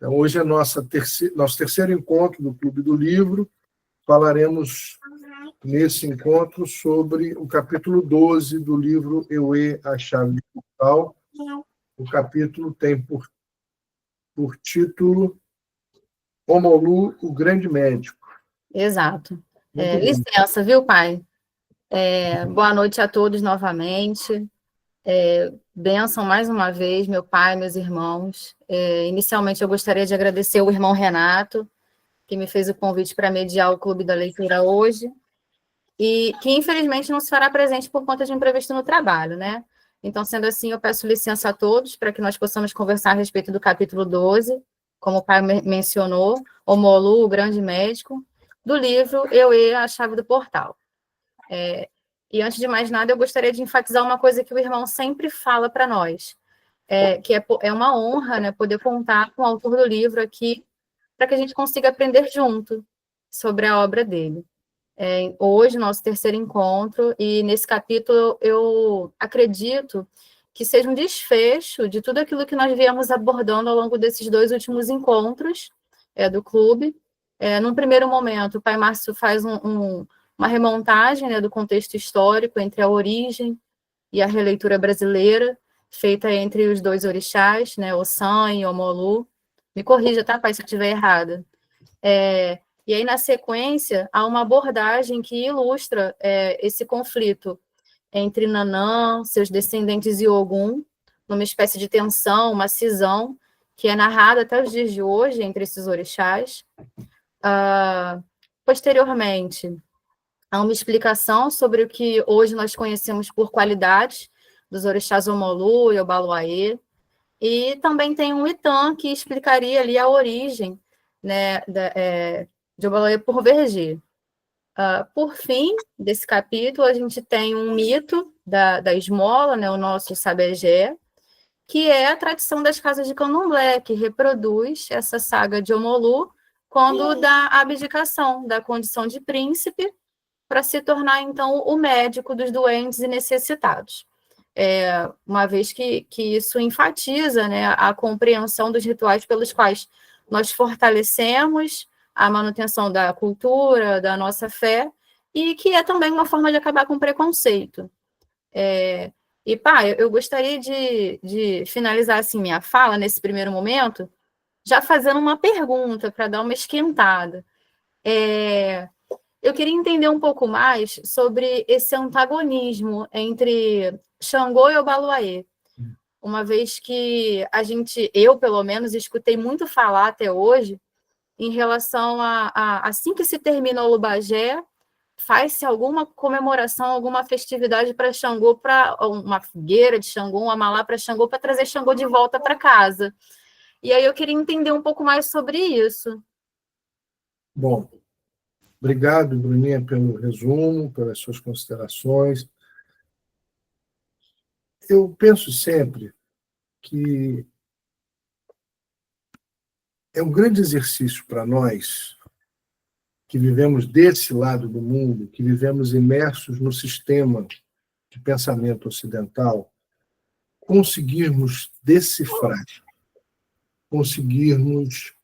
Hoje é nosso terceiro encontro do Clube do Livro. Falaremos nesse encontro sobre o capítulo 12 do livro Euê, a Chave de Portal. O capítulo tem por título Omolu, o Grande Médico. Exato. Licença, viu, pai? Boa noite a todos novamente. Bênção mais uma vez, meu pai, meus irmãos. Inicialmente, eu gostaria de agradecer ao irmão Renato, que me fez o convite para mediar o Clube da Leitura hoje, e que, infelizmente, não se fará presente por conta de imprevisto no trabalho, né? Então, sendo assim, eu peço licença a todos para que nós possamos conversar a respeito do capítulo 12, como o pai mencionou, Omolu, o Grande Médico, do livro Euê, a Chave do Portal. E, antes de mais nada, eu gostaria de enfatizar uma coisa que o irmão sempre fala para nós, que é uma honra, né, poder contar com o autor do livro aqui, para que a gente consiga aprender junto sobre a obra dele. Hoje, nosso terceiro encontro, e nesse capítulo eu acredito que seja um desfecho de tudo aquilo que nós viemos abordando ao longo desses 2 últimos encontros do clube. Num primeiro momento, o pai Márcio faz uma remontagem, né, do contexto histórico entre a origem e a releitura brasileira, feita entre os 2 orixás, né, Ossan e Omolu. Me corrija, tá, pai, se eu estiver errada. E aí, na sequência, há uma abordagem que ilustra esse conflito entre Nanã, seus descendentes e Ogum, numa espécie de tensão, uma cisão, que é narrada até os dias de hoje entre esses orixás. Posteriormente, há uma explicação sobre o que hoje nós conhecemos por qualidades dos orixás Omolu e Obaluayê, e também tem um Itan que explicaria ali a origem, né, de Obaluayê por Vergê. Por fim desse capítulo, a gente tem um mito da esmola, né, o nosso Sabegé, que é a tradição das casas de candomblé, que reproduz essa saga de Omolu quando da abdicação da condição de príncipe para se tornar, então, o médico dos doentes e necessitados. Uma vez que isso enfatiza, né, a compreensão dos rituais pelos quais nós fortalecemos a manutenção da cultura, da nossa fé, e que é também uma forma de acabar com o preconceito. E, pai, eu gostaria de finalizar assim, minha fala, nesse primeiro momento, já fazendo uma pergunta para dar uma esquentada. Eu queria entender um pouco mais sobre esse antagonismo entre Xangô e Obaluayê, uma vez que eu, pelo menos, escutei muito falar até hoje em relação assim que se termina o Lubagé, faz-se alguma comemoração, alguma festividade para Xangô, para uma fogueira de Xangô, uma malá para Xangô, para trazer Xangô de volta para casa. E aí eu queria entender um pouco mais sobre isso. Bom, obrigado, Bruninha, pelo resumo, pelas suas considerações. Eu penso sempre que é um grande exercício para nós, que vivemos desse lado do mundo, que vivemos imersos no sistema de pensamento ocidental, conseguirmos decifrar, conseguirmos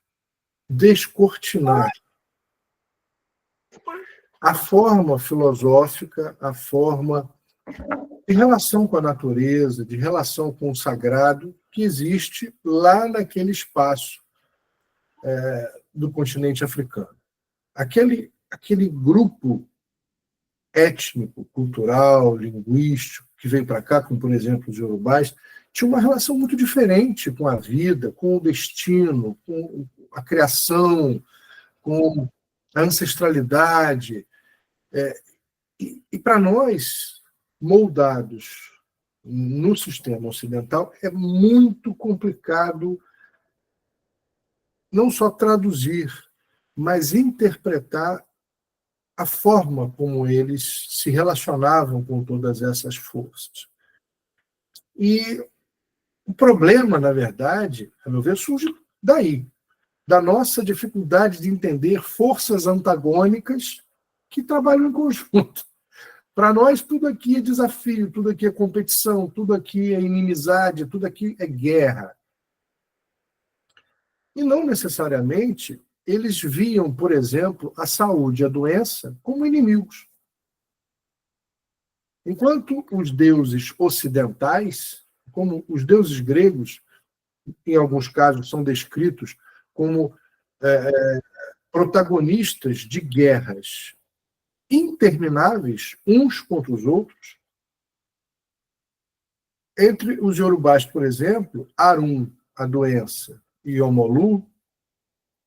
descortinar a forma filosófica, a forma de relação com a natureza, de relação com o sagrado, que existe lá naquele espaço do continente africano. Aquele grupo étnico, cultural, linguístico, que veio para cá, como, por exemplo, os iorubás, tinha uma relação muito diferente com a vida, com o destino, com a criação, com a ancestralidade. E para nós, moldados no sistema ocidental, é muito complicado não só traduzir, mas interpretar a forma como eles se relacionavam com todas essas forças. E o problema, na verdade, a meu ver, surge daí, da nossa dificuldade de entender forças antagônicas que trabalham em conjunto. Para nós, tudo aqui é desafio, tudo aqui é competição, tudo aqui é inimizade, tudo aqui é guerra. E não necessariamente eles viam, por exemplo, a saúde e a doença como inimigos. Enquanto os deuses ocidentais, como os deuses gregos, em alguns casos são descritos como protagonistas de guerras intermináveis uns contra os outros, entre os iorubás, por exemplo, Arum, a doença, e Omolu,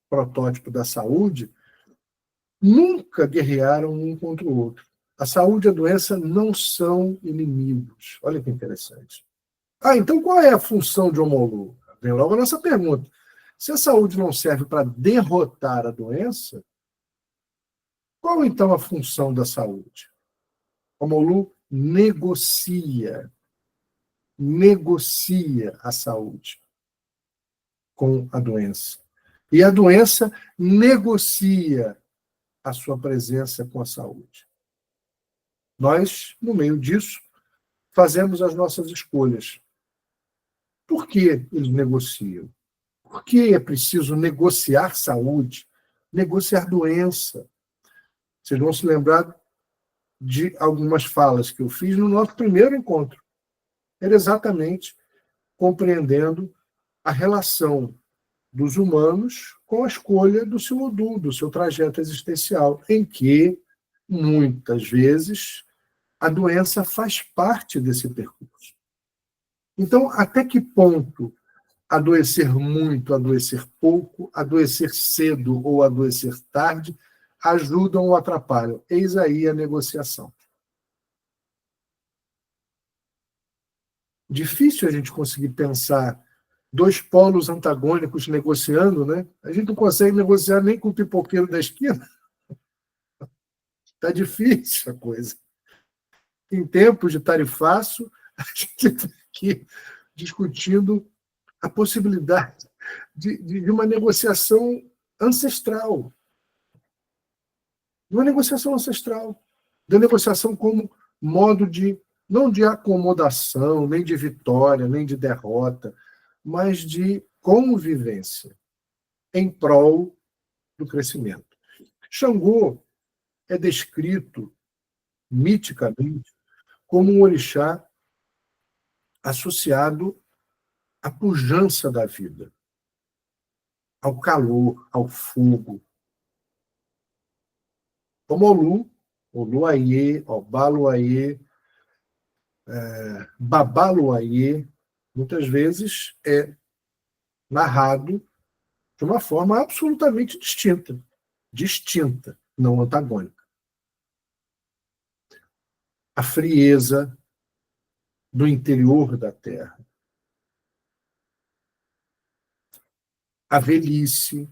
protótipo da saúde, nunca guerrearam um contra o outro. A saúde e a doença não são inimigos. Olha que interessante. Então qual é a função de Omolu? Vem logo a nossa pergunta. Se a saúde não serve para derrotar a doença, qual então a função da saúde? Omolu negocia a saúde com a doença. E a doença negocia a sua presença com a saúde. Nós, no meio disso, fazemos as nossas escolhas. Por que eles negociam? Por que é preciso negociar saúde, negociar doença? Vocês vão se lembrar de algumas falas que eu fiz no nosso primeiro encontro. Era exatamente compreendendo a relação dos humanos com a escolha do seu odum, do seu trajeto existencial, em que, muitas vezes, a doença faz parte desse percurso. Então, até que ponto adoecer muito, adoecer pouco, adoecer cedo ou adoecer tarde, ajudam ou atrapalham? Eis aí a negociação. Difícil a gente conseguir pensar dois polos antagônicos negociando, né? A gente não consegue negociar nem com o pipoqueiro da esquina. Está difícil a coisa. Em tempos de tarifaço, a gente está aqui discutindo a possibilidade de uma negociação ancestral. De uma negociação ancestral. Da negociação como modo de, não de acomodação, nem de vitória, nem de derrota, mas de convivência em prol do crescimento. Xangô é descrito miticamente como um orixá associado à pujança da vida, ao calor, ao fogo. Omolu, Oluaiê, Obaluaiê, Babaluaiê, muitas vezes é narrado de uma forma absolutamente distinta, não antagônica. A frieza do interior da Terra, a velhice,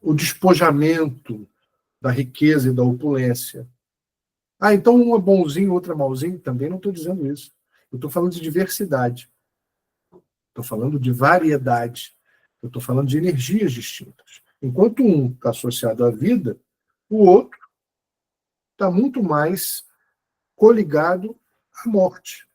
o despojamento da riqueza e da opulência. Então um é bonzinho, outro é malzinho? Também não estou dizendo isso. Eu estou falando de diversidade. Estou falando de variedade. Eu estou falando de energias distintas. Enquanto um está associado à vida, o outro está muito mais coligado à morte.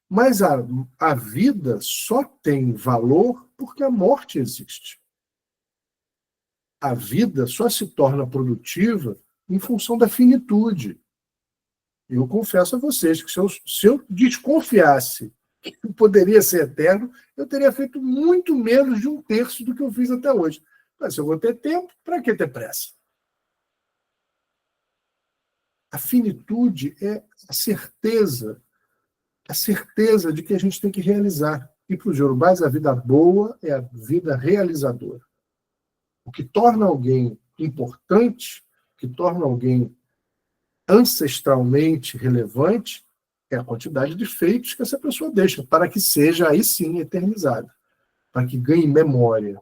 Mas a vida só tem valor porque a morte existe. A vida só se torna produtiva em função da finitude. Eu confesso a vocês que se eu desconfiasse que poderia ser eterno, eu teria feito muito menos de 1/3 do que eu fiz até hoje. Mas se eu vou ter tempo, para que ter pressa? A finitude é a certeza de que a gente tem que realizar. E para os iorubás, a vida boa é a vida realizadora. O que torna alguém importante, o que torna alguém ancestralmente relevante, é a quantidade de feitos que essa pessoa deixa, para que seja aí sim eternizado, para que ganhe memória.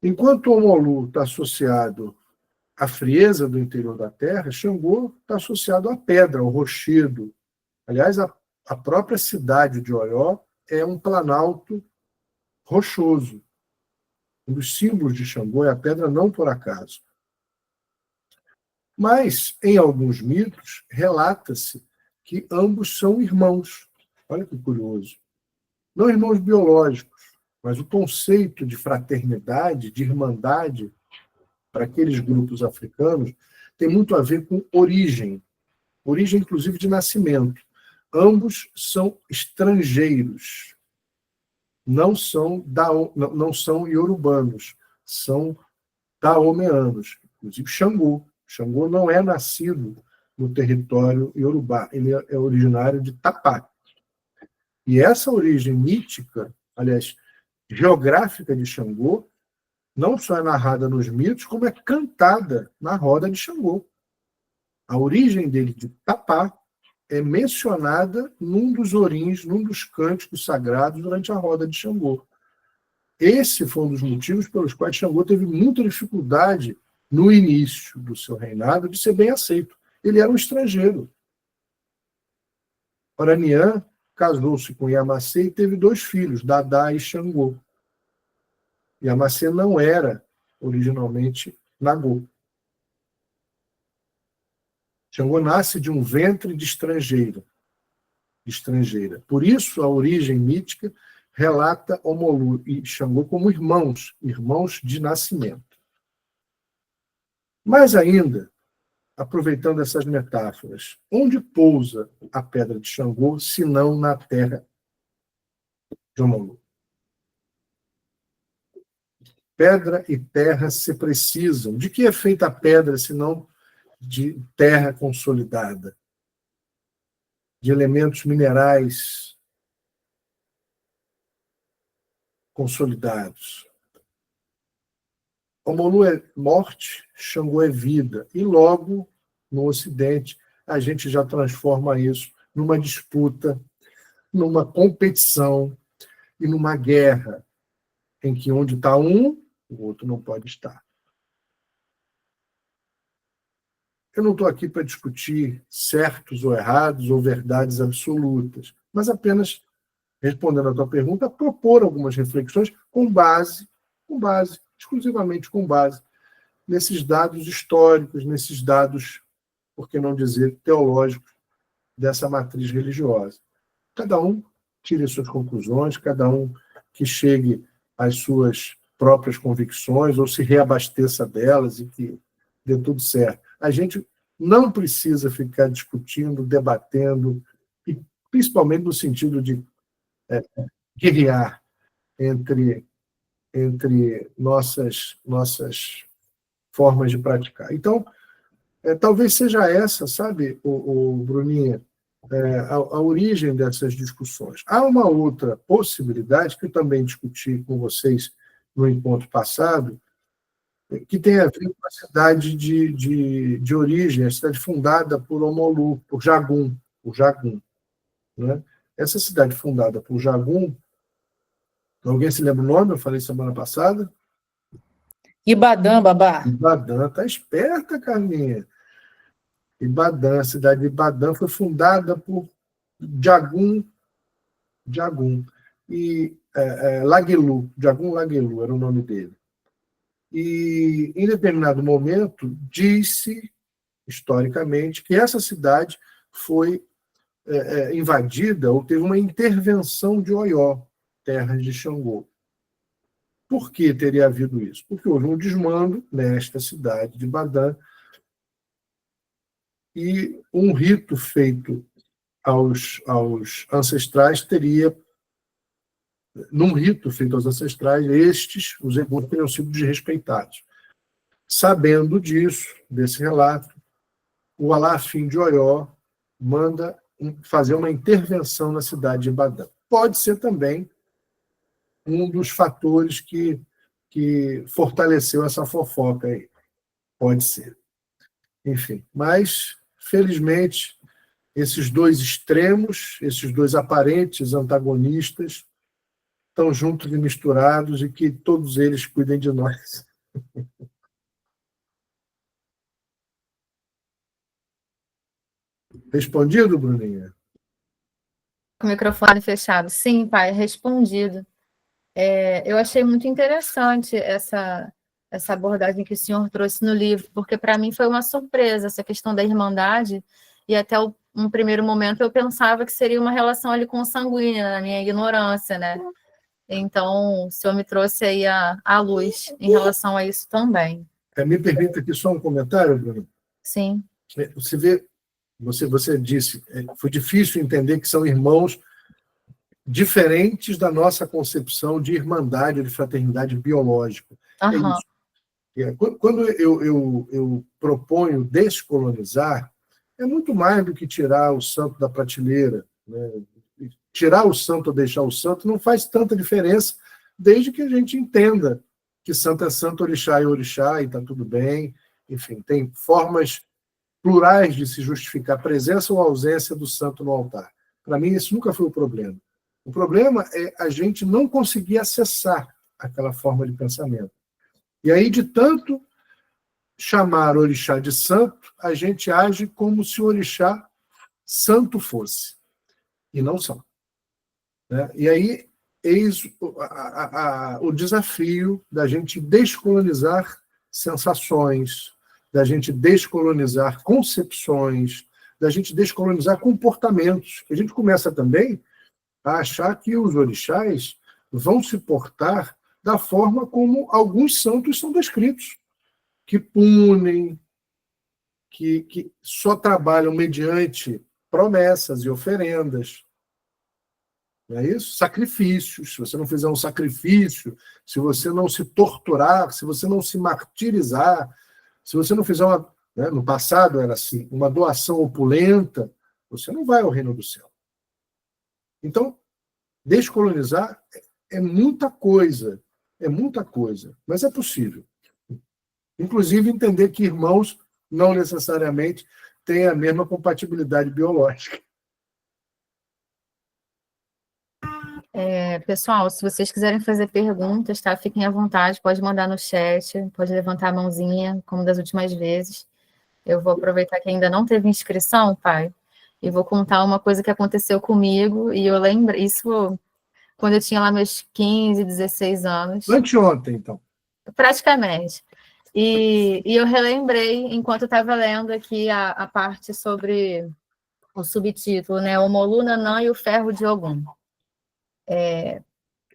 Enquanto o Omolu está associado à frieza do interior da Terra, Xangô está associado à pedra, ao rochedo. Aliás, a própria cidade de Oió é um planalto rochoso. Um dos símbolos de Xangô é a pedra, não por acaso. Mas, em alguns mitos, relata-se que ambos são irmãos. Olha que curioso. Não irmãos biológicos, mas o conceito de fraternidade, de irmandade, para aqueles grupos africanos, tem muito a ver com origem, inclusive de nascimento. Ambos são estrangeiros, não são iorubanos, são daomeanos, inclusive Xangô. Xangô não é nascido no território iorubá, ele é originário de Tapá. E essa origem mítica, aliás, geográfica de Xangô, não só é narrada nos mitos, como é cantada na roda de Xangô. A origem dele de Tapá é mencionada num dos orins, num dos cânticos sagrados durante a roda de Xangô. Esse foi um dos motivos pelos quais Xangô teve muita dificuldade no início do seu reinado de ser bem aceito. Ele era um estrangeiro. Oranian casou-se com Yamacê e teve 2 filhos, Dadá e Xangô. Yamacê não era originalmente Nagô. Xangô nasce de um ventre de estrangeira. Por isso, a origem mítica relata Omolu e Xangô como irmãos de nascimento. Mais ainda, aproveitando essas metáforas, onde pousa a pedra de Xangô, se não na terra de Omolu? Pedra e terra se precisam. De que é feita a pedra, se não de terra consolidada? De elementos minerais consolidados. Omolu é morte, Xangô é vida. E logo, no Ocidente, a gente já transforma isso numa disputa, numa competição e numa guerra, em que onde está um, o outro não pode estar. Eu não estou aqui para discutir certos ou errados ou verdades absolutas, mas apenas, respondendo à tua pergunta, propor algumas reflexões exclusivamente com base nesses dados históricos, nesses dados, por que não dizer, teológicos dessa matriz religiosa. Cada um tire as suas conclusões, cada um que chegue às suas próprias convicções ou se reabasteça delas e que dê tudo certo. A gente não precisa ficar discutindo, debatendo, e principalmente no sentido de guerrear entre nossas formas de praticar. Então, talvez seja essa, sabe, o Bruninha, a origem dessas discussões. Há uma outra possibilidade, que eu também discuti com vocês no encontro passado, que tem a ver com a cidade de origem, a cidade fundada por Omolu, por Jagum, né? Essa cidade fundada por Jagum, alguém se lembra o nome? Eu falei semana passada? Ibadan, babá. Ibadan, tá esperta, Carminha. Ibadan, a cidade de Ibadan foi fundada por Jagum e Jagum Lagelu era o nome dele. E, em determinado momento, disse, historicamente, que essa cidade foi invadida ou teve uma intervenção de Oió, terras de Xangô. Por que teria havido isso? Porque houve um desmando nesta cidade de Ibadan e um rito feito aos ancestrais num rito feito aos ancestrais, os Eguns teriam sido desrespeitados. Sabendo disso, desse relato, o Aláafin de Oió manda fazer uma intervenção na cidade de Ibadan. Pode ser também um dos fatores que fortaleceu essa fofoca aí. Pode ser. Enfim, mas, felizmente, esses 2 extremos, esses 2 aparentes antagonistas, estão juntos e misturados e que todos eles cuidem de nós. Respondido, Bruninha? Com o microfone fechado. Sim, pai, respondido. Eu achei muito interessante essa abordagem que o senhor trouxe no livro, porque para mim foi uma surpresa essa questão da irmandade, e até um primeiro momento eu pensava que seria uma relação ali consanguínea, na minha ignorância, né? Então, o senhor me trouxe aí a luz em relação a isso também. Me permita aqui só um comentário, Bruno. Sim. Você vê, você disse, foi difícil entender que são irmãos diferentes da nossa concepção de irmandade, de fraternidade biológica. É Aham. isso. Quando eu proponho descolonizar, é muito mais do que tirar o santo da prateleira, né? Tirar o santo ou deixar o santo não faz tanta diferença, desde que a gente entenda que santo é santo, orixá é orixá, e está tudo bem. Enfim, tem formas plurais de se justificar a presença ou a ausência do santo no altar. Para mim, isso nunca foi o problema. O problema é a gente não conseguir acessar aquela forma de pensamento. E aí, de tanto chamar o orixá de santo, a gente age como se o orixá santo fosse. E não são. Né? E aí, eis o desafio da gente descolonizar sensações, da gente descolonizar concepções, da gente descolonizar comportamentos. A gente começa também a achar que os orixás vão se portar da forma como alguns santos são descritos, que punem, que só trabalham mediante promessas e oferendas. Não é isso? Sacrifícios. Se você não fizer um sacrifício, se você não se torturar, se você não se martirizar, se você não fizer uma... Né, no passado era assim, uma doação opulenta, você não vai ao reino do céu. Então, descolonizar é muita coisa, mas é possível. Inclusive entender que irmãos não necessariamente têm a mesma compatibilidade biológica. Pessoal, se vocês quiserem fazer perguntas, tá? Fiquem à vontade, pode mandar no chat, pode levantar a mãozinha, como das últimas vezes. Eu vou aproveitar que ainda não teve inscrição, pai, e vou contar uma coisa que aconteceu comigo, e eu lembro, isso quando eu tinha lá meus 15, 16 anos. Anteontem, então. Praticamente. E eu relembrei, enquanto eu estava lendo aqui a parte sobre o subtítulo, né? O Molu Nanã e o Ferro de Ogum.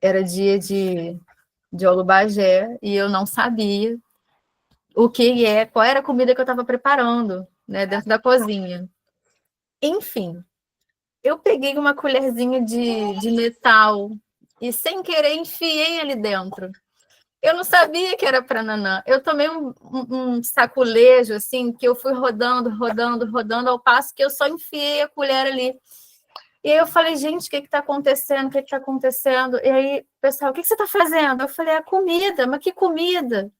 Era dia de Olubagé, e eu não sabia qual era a comida que eu estava preparando, né, dentro da cozinha. Enfim, eu peguei uma colherzinha de metal e, sem querer, enfiei ali dentro. Eu não sabia que era para Nanã. Eu tomei um saculejo, assim, que eu fui rodando, ao passo que eu só enfiei a colher ali. E aí eu falei, gente, o que está acontecendo? O que está acontecendo? E aí, pessoal, o que você está fazendo? Eu falei, a comida, mas que comida?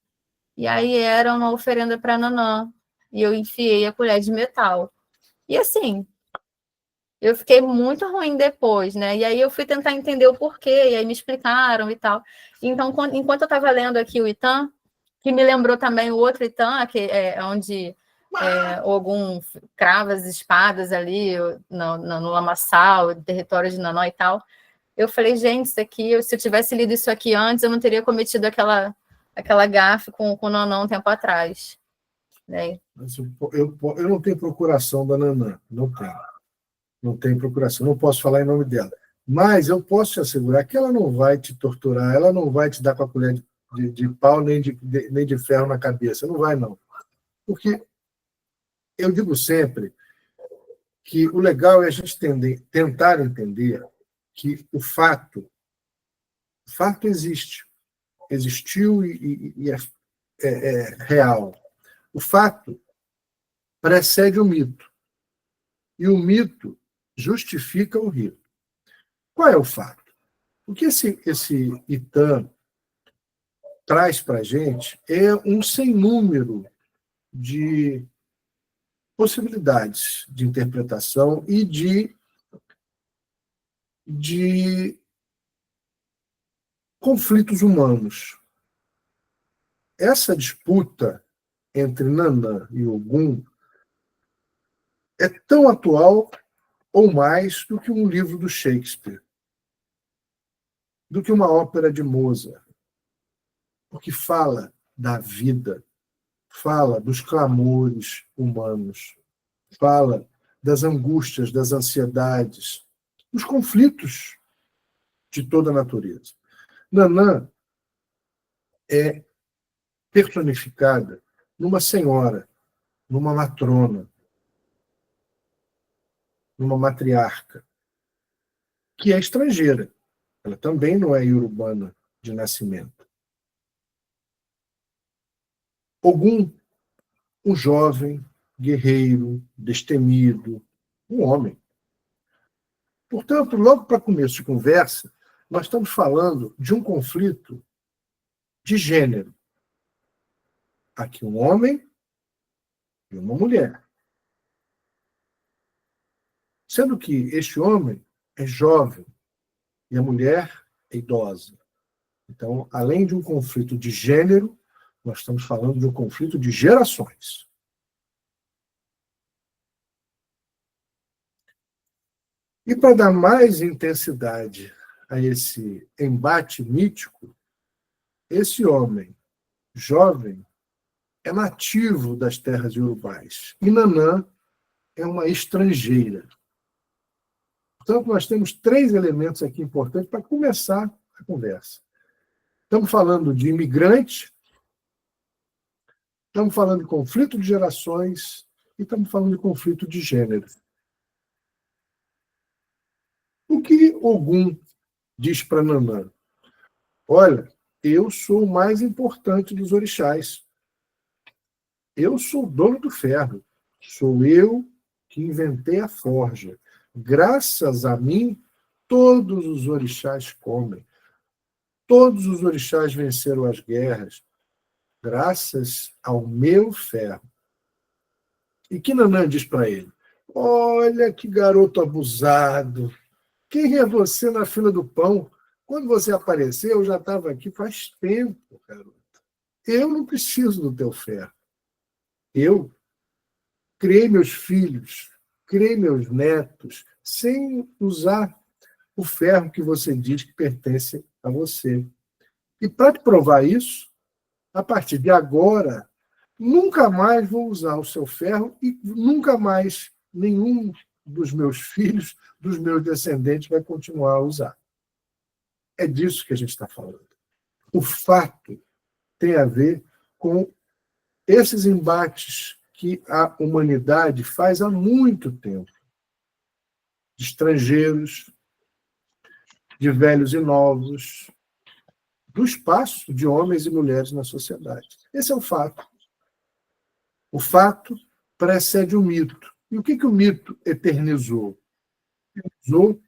E aí era uma oferenda para Nanã. E eu enfiei a colher de metal. E assim, eu fiquei muito ruim depois, né? E aí eu fui tentar entender o porquê, e aí me explicaram e tal. Então, enquanto eu estava lendo aqui o Itan, que me lembrou também o outro Itan, que é onde Ogum crava as espadas ali no lamaçal, território de Nanó e tal. Eu falei, gente, isso aqui, se eu tivesse lido isso aqui antes, eu não teria cometido aquela gafe com o Nanã um tempo atrás. Né? Eu não tenho procuração da Nanã, não tenho. Não tenho procuração, não posso falar em nome dela. Mas eu posso te assegurar que ela não vai te torturar, ela não vai te dar com a colher de pau nem de ferro na cabeça, não vai, não. Porque eu digo sempre que o legal é a gente tentar entender que o fato existe, existiu e é real. O fato precede o mito, e o mito justifica o rito. Qual é o fato? O que esse Itan traz para a gente é um sem número de possibilidades de interpretação e de conflitos humanos. Essa disputa entre Nanã e Ogum é tão atual ou mais do que um livro do Shakespeare, do que uma ópera de Mozart, porque fala da vida, fala dos clamores humanos, fala das angústias, das ansiedades, dos conflitos de toda a natureza. Nanã é personificada numa senhora, numa matrona, numa matriarca, que é estrangeira. Ela também não é iorubana de nascimento. Ogum, um jovem, guerreiro, destemido, um homem. Portanto, logo para começo de conversa, nós estamos falando de um conflito de gênero. Aqui um homem e uma mulher. Sendo que este homem é jovem e a mulher é idosa. Então, além de um conflito de gênero, nós estamos falando de um conflito de gerações. E para dar mais intensidade a esse embate mítico, esse homem jovem é nativo das terras iorubais. E Nanã é uma estrangeira. Portanto, nós temos 3 elementos aqui importantes para começar a conversa. Estamos falando de imigrante, estamos falando de conflito de gerações e estamos falando de conflito de gênero. O que Ogum diz para Nanã? Olha, eu sou o mais importante dos orixás. Eu sou o dono do ferro. Sou eu que inventei a forja. Graças a mim, todos os orixás comem. Todos os orixás venceram as guerras, graças ao meu ferro. E que Nanã diz para ele? Olha que garoto abusado. Quem é você na fila do pão? Quando você apareceu, eu já estava aqui faz tempo, garoto. Eu não preciso do teu ferro. Eu criei meus filhos, criei meus netos, sem usar o ferro que você diz que pertence a você. E para te provar isso, a partir de agora, nunca mais vou usar o seu ferro e nunca mais nenhum dos meus filhos, dos meus descendentes, vai continuar a usar. É disso que a gente está falando. O fato tem a ver com esses embates que a humanidade faz há muito tempo. De estrangeiros, de velhos e novos, do espaço de homens e mulheres na sociedade. Esse é o fato. O fato precede o mito. E o que o mito eternizou? Eternizou,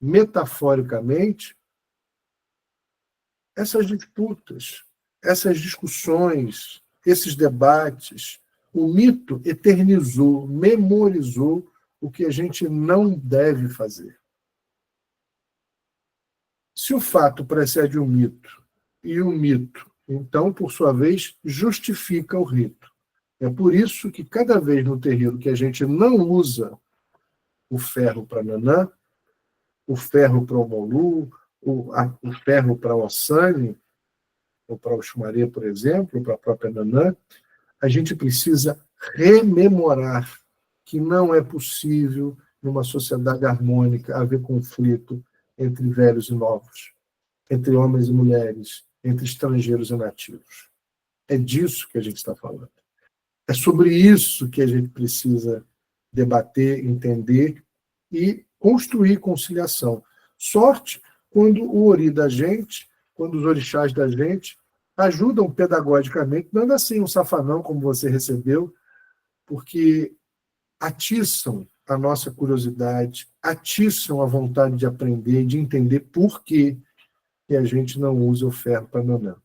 metaforicamente, essas disputas, essas discussões, esses debates. O mito eternizou, memorizou o que a gente não deve fazer. Se o fato precede o mito, e o mito, então, por sua vez, justifica o rito. É por isso que cada vez no terreiro que a gente não usa o ferro para Nanã, o ferro para o Molu, o ferro para o Ossani, ou para o Xumaré, por exemplo, ou para a própria Nanã, a gente precisa rememorar que não é possível, numa sociedade harmônica, haver conflito entre velhos e novos, entre homens e mulheres, entre estrangeiros e nativos. É disso que a gente está falando. É sobre isso que a gente precisa debater, entender e construir conciliação. Sorte quando o ori da gente, quando os orixás da gente ajudam pedagogicamente, dando assim um safanão como você recebeu, porque atiçam a nossa curiosidade, atiçam a vontade de aprender, de entender por que a gente não usa o ferro para Nanã.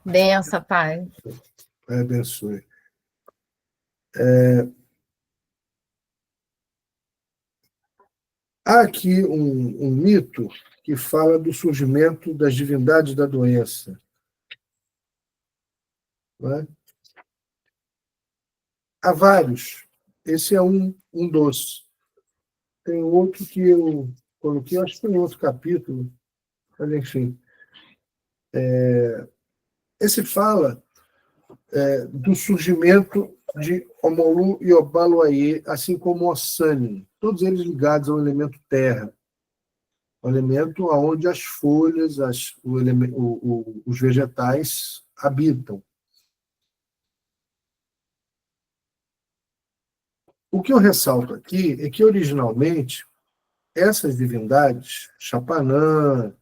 Benção, pai. Pai abençoe. Há aqui um mito que fala do surgimento das divindades da doença. Não é? Há vários. Esse é um dos. Tem outro que eu coloquei, acho que foi em outro capítulo, mas enfim. Esse fala do surgimento de Omolu e Obaluayê, assim como Ossani, todos eles ligados ao elemento terra, o elemento onde as folhas, os vegetais habitam. O que eu ressalto aqui é que, originalmente, essas divindades, Chapanã,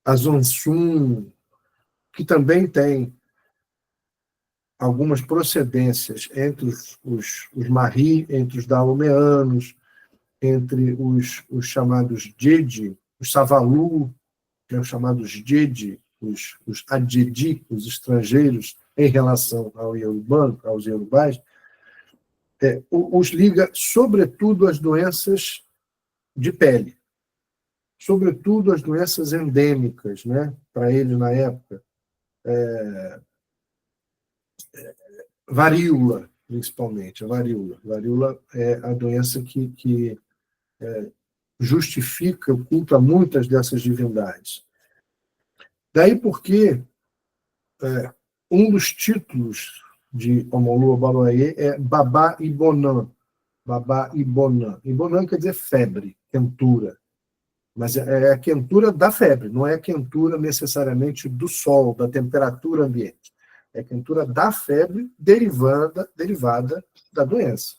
Azonsum, que também tem algumas procedências entre os Marri, entre os Daomeanos, entre os chamados Djedi, os Savalu, que são chamados Djedi, os Adjedi, os estrangeiros, em relação aos Yorubás, os liga, sobretudo, às doenças de pele, sobretudo as doenças endêmicas, né, para ele na época. Varíola, principalmente, a varíola. Varíola é a doença que justifica o culto a muitas dessas divindades. Daí porque um dos títulos de Omolu Obaluayê é Babá Ibonã. Babá Ibonã. Ibonã quer dizer febre, quentura. Mas é a quentura da febre, não é a quentura necessariamente do sol, da temperatura ambiente. É a quentura da febre derivada da doença.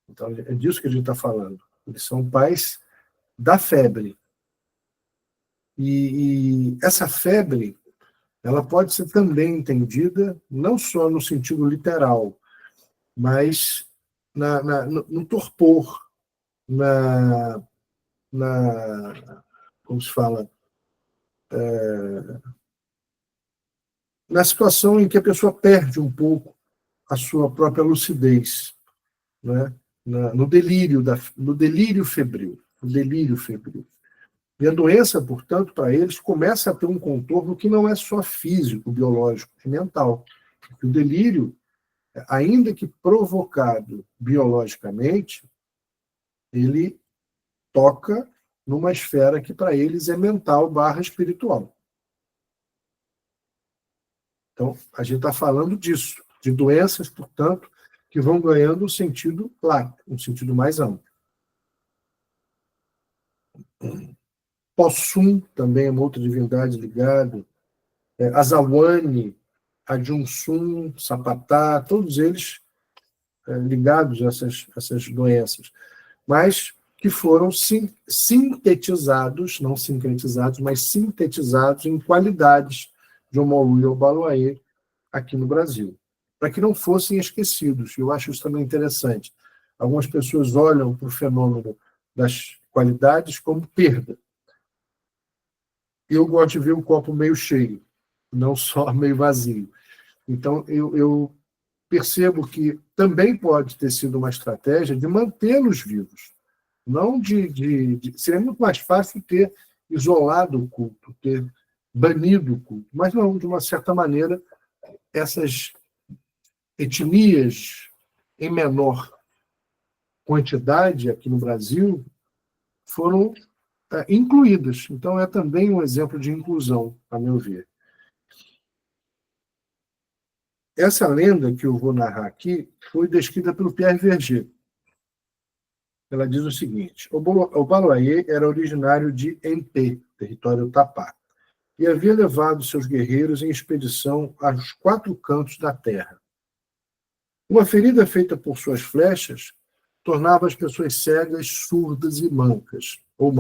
Então, é disso que a gente está falando. Eles são pais da febre. E essa febre, ela pode ser também entendida não só no sentido literal, mas no torpor, como se fala, na situação em que a pessoa perde um pouco a sua própria lucidez, né? No delírio febril. E a doença, portanto, para eles, começa a ter um contorno que não é só físico, biológico, é mental. Porque o delírio, ainda que provocado biologicamente, ele toca numa esfera que para eles é mental / espiritual. Então, a gente está falando disso, de doenças, portanto, que vão ganhando um sentido claro, um sentido mais amplo. Possum também é uma outra divindade ligada. Azawani, Adjunsum, Sapatá, todos eles ligados a essas doenças, mas que foram sintetizados, não sincretizados, mas sintetizados em qualidades de Omolu e Obaluayê aqui no Brasil, para que não fossem esquecidos. Eu acho isso também interessante. Algumas pessoas olham para o fenômeno das qualidades como perda. Eu gosto de ver o copo meio cheio, não só meio vazio. Então, eu percebo que também pode ter sido uma estratégia de mantê-los vivos. Não seria muito mais fácil ter isolado o culto, ter banido o culto. Mas não, de uma certa maneira, essas etnias em menor quantidade aqui no Brasil foram incluídas. Então, é também um exemplo de inclusão, a meu ver. Essa lenda que eu vou narrar aqui foi descrita pelo Pierre Verger. Ela diz o seguinte: o Obaluayê era originário de Empê, território Tapá, e havia levado seus guerreiros em expedição aos 4 cantos da terra. Uma ferida feita por suas flechas tornava as pessoas cegas, surdas e mancas. O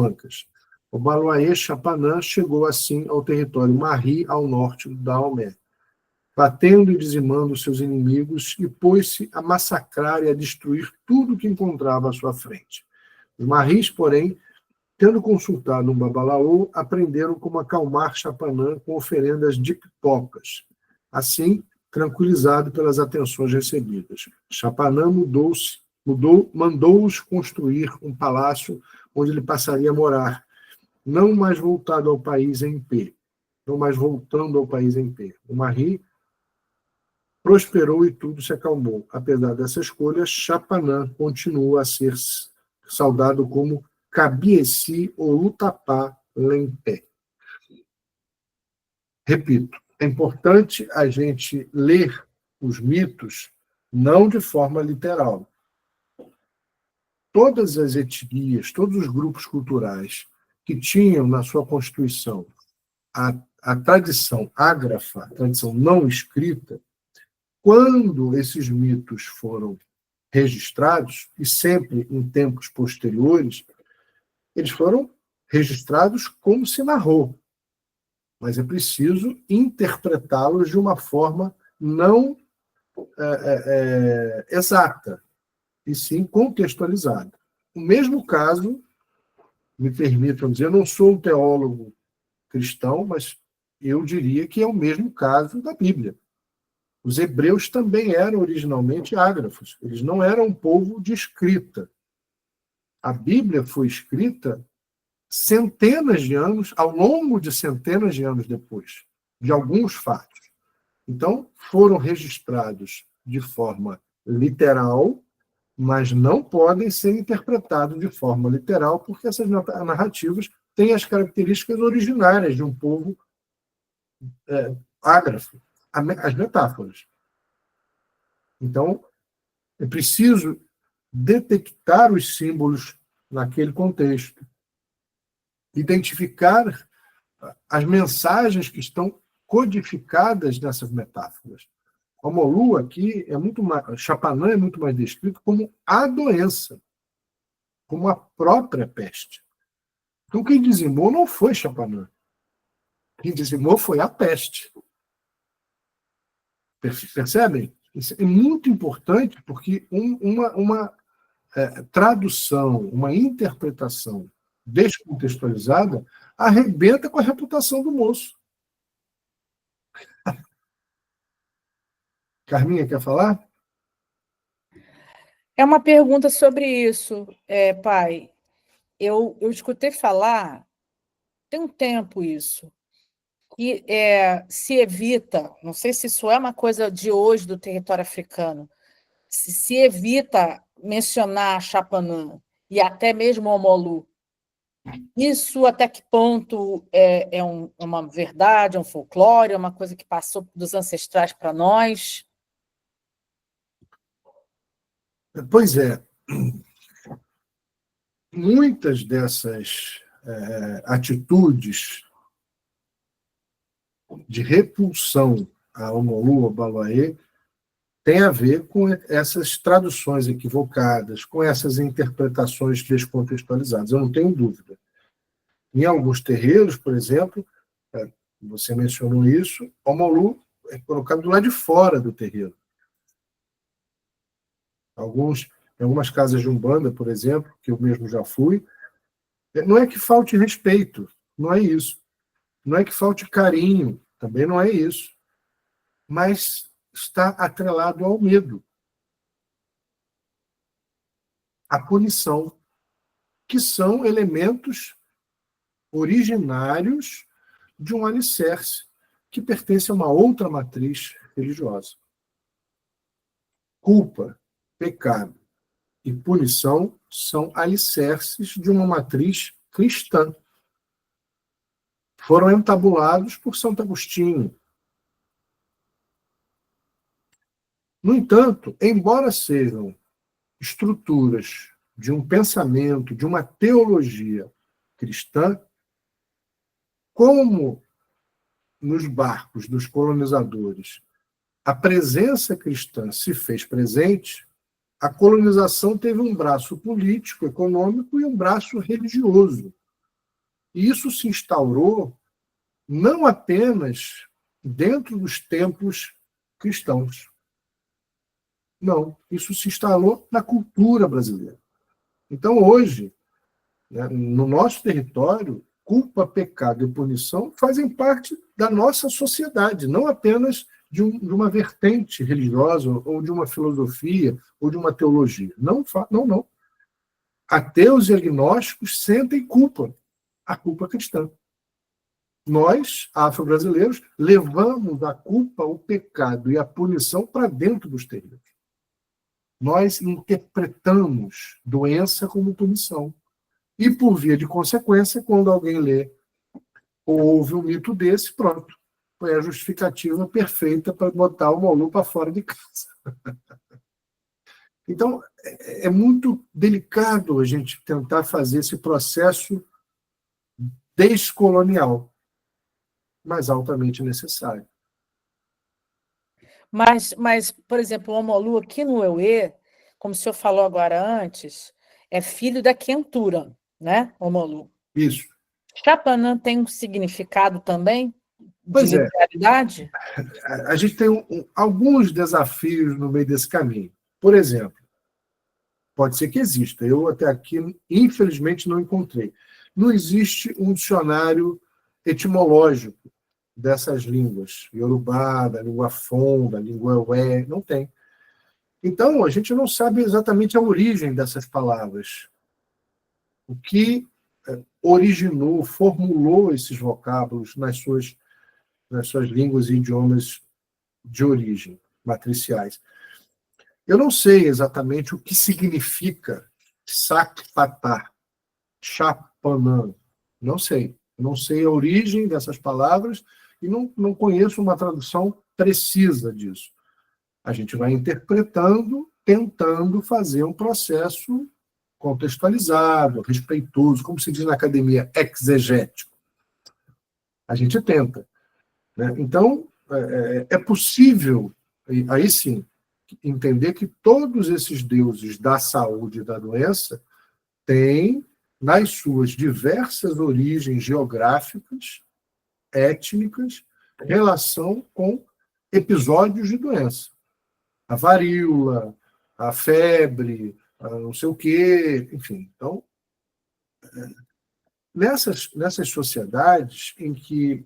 Obaluayê Chapanã chegou assim ao território Marri, ao norte do Daomé, batendo e dizimando seus inimigos, e pôs-se a massacrar e a destruir tudo que encontrava à sua frente. Os Marris, porém, tendo consultado um babalaô, aprenderam como acalmar Chapanã com oferendas de pipocas. Assim, tranquilizado pelas atenções recebidas, Chapanã mandou-os construir um palácio onde ele passaria a morar, não mais voltado ao país em pé, não mais voltando ao país em pé. O Marri prosperou e tudo se acalmou. Apesar dessa escolha, Chapanã continua a ser saudado como Cabieci ou Lutapá Lempé. Repito, é importante a gente ler os mitos não de forma literal. Todas as etnias, todos os grupos culturais que tinham na sua constituição a tradição ágrafa, a tradição não escrita, quando esses mitos foram registrados, e sempre em tempos posteriores, eles foram registrados como se narrou. Mas é preciso interpretá-los de uma forma não exata, e sim contextualizada. O mesmo caso, me permitam dizer, eu não sou um teólogo cristão, mas eu diria que é o mesmo caso da Bíblia. Os hebreus também eram originalmente ágrafos, eles não eram um povo de escrita. A Bíblia foi escrita centenas de anos, ao longo de centenas de anos depois, de alguns fatos. Então, foram registrados de forma literal, mas não podem ser interpretados de forma literal, porque essas narrativas têm as características originárias de um povo ágrafo, as metáforas. Então, é preciso detectar os símbolos naquele contexto, identificar as mensagens que estão codificadas nessas metáforas. O Molu aqui é muito mais, Chapanã é muito mais descrito como a doença, como a própria peste. Então, quem dizimou não foi Chapanã. Quem dizimou foi a peste. Percebem? Isso é muito importante, porque uma tradução, uma interpretação descontextualizada arrebenta com a reputação do moço. Carminha, quer falar? É uma pergunta sobre isso, pai. Eu escutei falar, tem um tempo isso, que se evita, não sei se isso é uma coisa de hoje do território africano, se evita mencionar Chapanã e até mesmo o Molu. Isso até que ponto é uma verdade, é um folclore, é uma coisa que passou dos ancestrais para nós? Pois é. Muitas dessas atitudes de repulsão ao Molu, ao Baloaê, tem a ver com essas traduções equivocadas, com essas interpretações descontextualizadas, eu não tenho dúvida. Em alguns terreiros, por exemplo, você mencionou isso, o Molu é colocado do lado de fora do terreiro. Em algumas casas de Umbanda, por exemplo, que eu mesmo já fui, não é que falte respeito, não é isso. Não é que falte carinho, também não é isso. Mas está atrelado ao medo, à punição, que são elementos originários de um alicerce que pertence a uma outra matriz religiosa. Culpa, pecado e punição são alicerces de uma matriz cristã. Foram entabulados por Santo Agostinho. No entanto, embora sejam estruturas de um pensamento, de uma teologia cristã, como nos barcos dos colonizadores a presença cristã se fez presente, a colonização teve um braço político, econômico e um braço religioso. E isso se instaurou não apenas dentro dos templos cristãos. Não, isso se instalou na cultura brasileira. Então, hoje, né, no nosso território, culpa, pecado e punição fazem parte da nossa sociedade, não apenas de uma vertente religiosa, ou de uma filosofia, ou de uma teologia. Não. Ateus e agnósticos sentem culpa, a culpa cristã. Nós, afro-brasileiros, levamos a culpa, o pecado e a punição para dentro dos terreiros. Nós interpretamos doença como punição. E, por via de consequência, quando alguém lê ou ouve um mito desse, pronto. Foi a justificativa perfeita para botar o Molu para fora de casa. Então, é muito delicado a gente tentar fazer esse processo descolonial, mas altamente necessário. Mas, por exemplo, o Omolu aqui no Euê, como o senhor falou agora antes, é filho da Quentura, né, Omolu? Isso. Chapanã tem um significado também de Pois é. literalidade? A gente tem alguns desafios no meio desse caminho. Por exemplo, pode ser que exista. Eu até aqui, infelizmente, não encontrei. Não existe um dicionário etimológico dessas línguas. Iorubá, da língua Fon, da língua Ué, não tem. Então, a gente não sabe exatamente a origem dessas palavras. O que originou, formulou esses vocábulos nas suas línguas e idiomas de origem, matriciais. Eu não sei exatamente o que significa Sakpatá, Chapanã. Não sei. Não sei a origem dessas palavras e não conheço uma tradução precisa disso. A gente vai interpretando, tentando fazer um processo contextualizado, respeitoso, como se diz na academia, exegético. A gente tenta. Né? Então, é possível, aí sim, entender que todos esses deuses da saúde e da doença têm, nas suas diversas origens geográficas, étnicas, relação com episódios de doença. A varíola, a febre, a não sei o quê, enfim. Então, nessas sociedades em que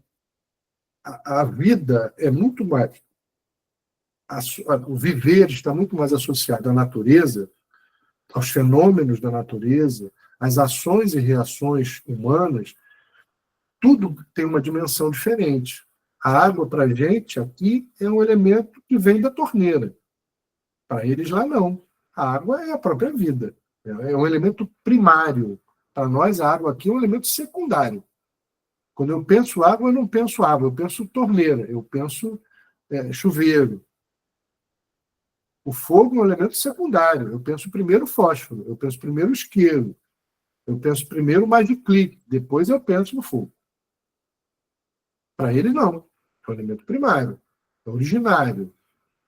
a vida é muito mais... o viver está muito mais associado à natureza, aos fenômenos da natureza, às ações e reações humanas, tudo tem uma dimensão diferente. A água, para a gente, aqui, é um elemento que vem da torneira. Para eles, lá, não. A água é a própria vida. É um elemento primário. Para nós, a água aqui é um elemento secundário. Quando eu penso água, eu não penso água, eu penso torneira, eu penso chuveiro. O fogo é um elemento secundário. Eu penso primeiro fósforo, eu penso primeiro isqueiro, eu penso primeiro magiclique, depois eu penso no fogo. Para ele, não. É um elemento primário, é originário.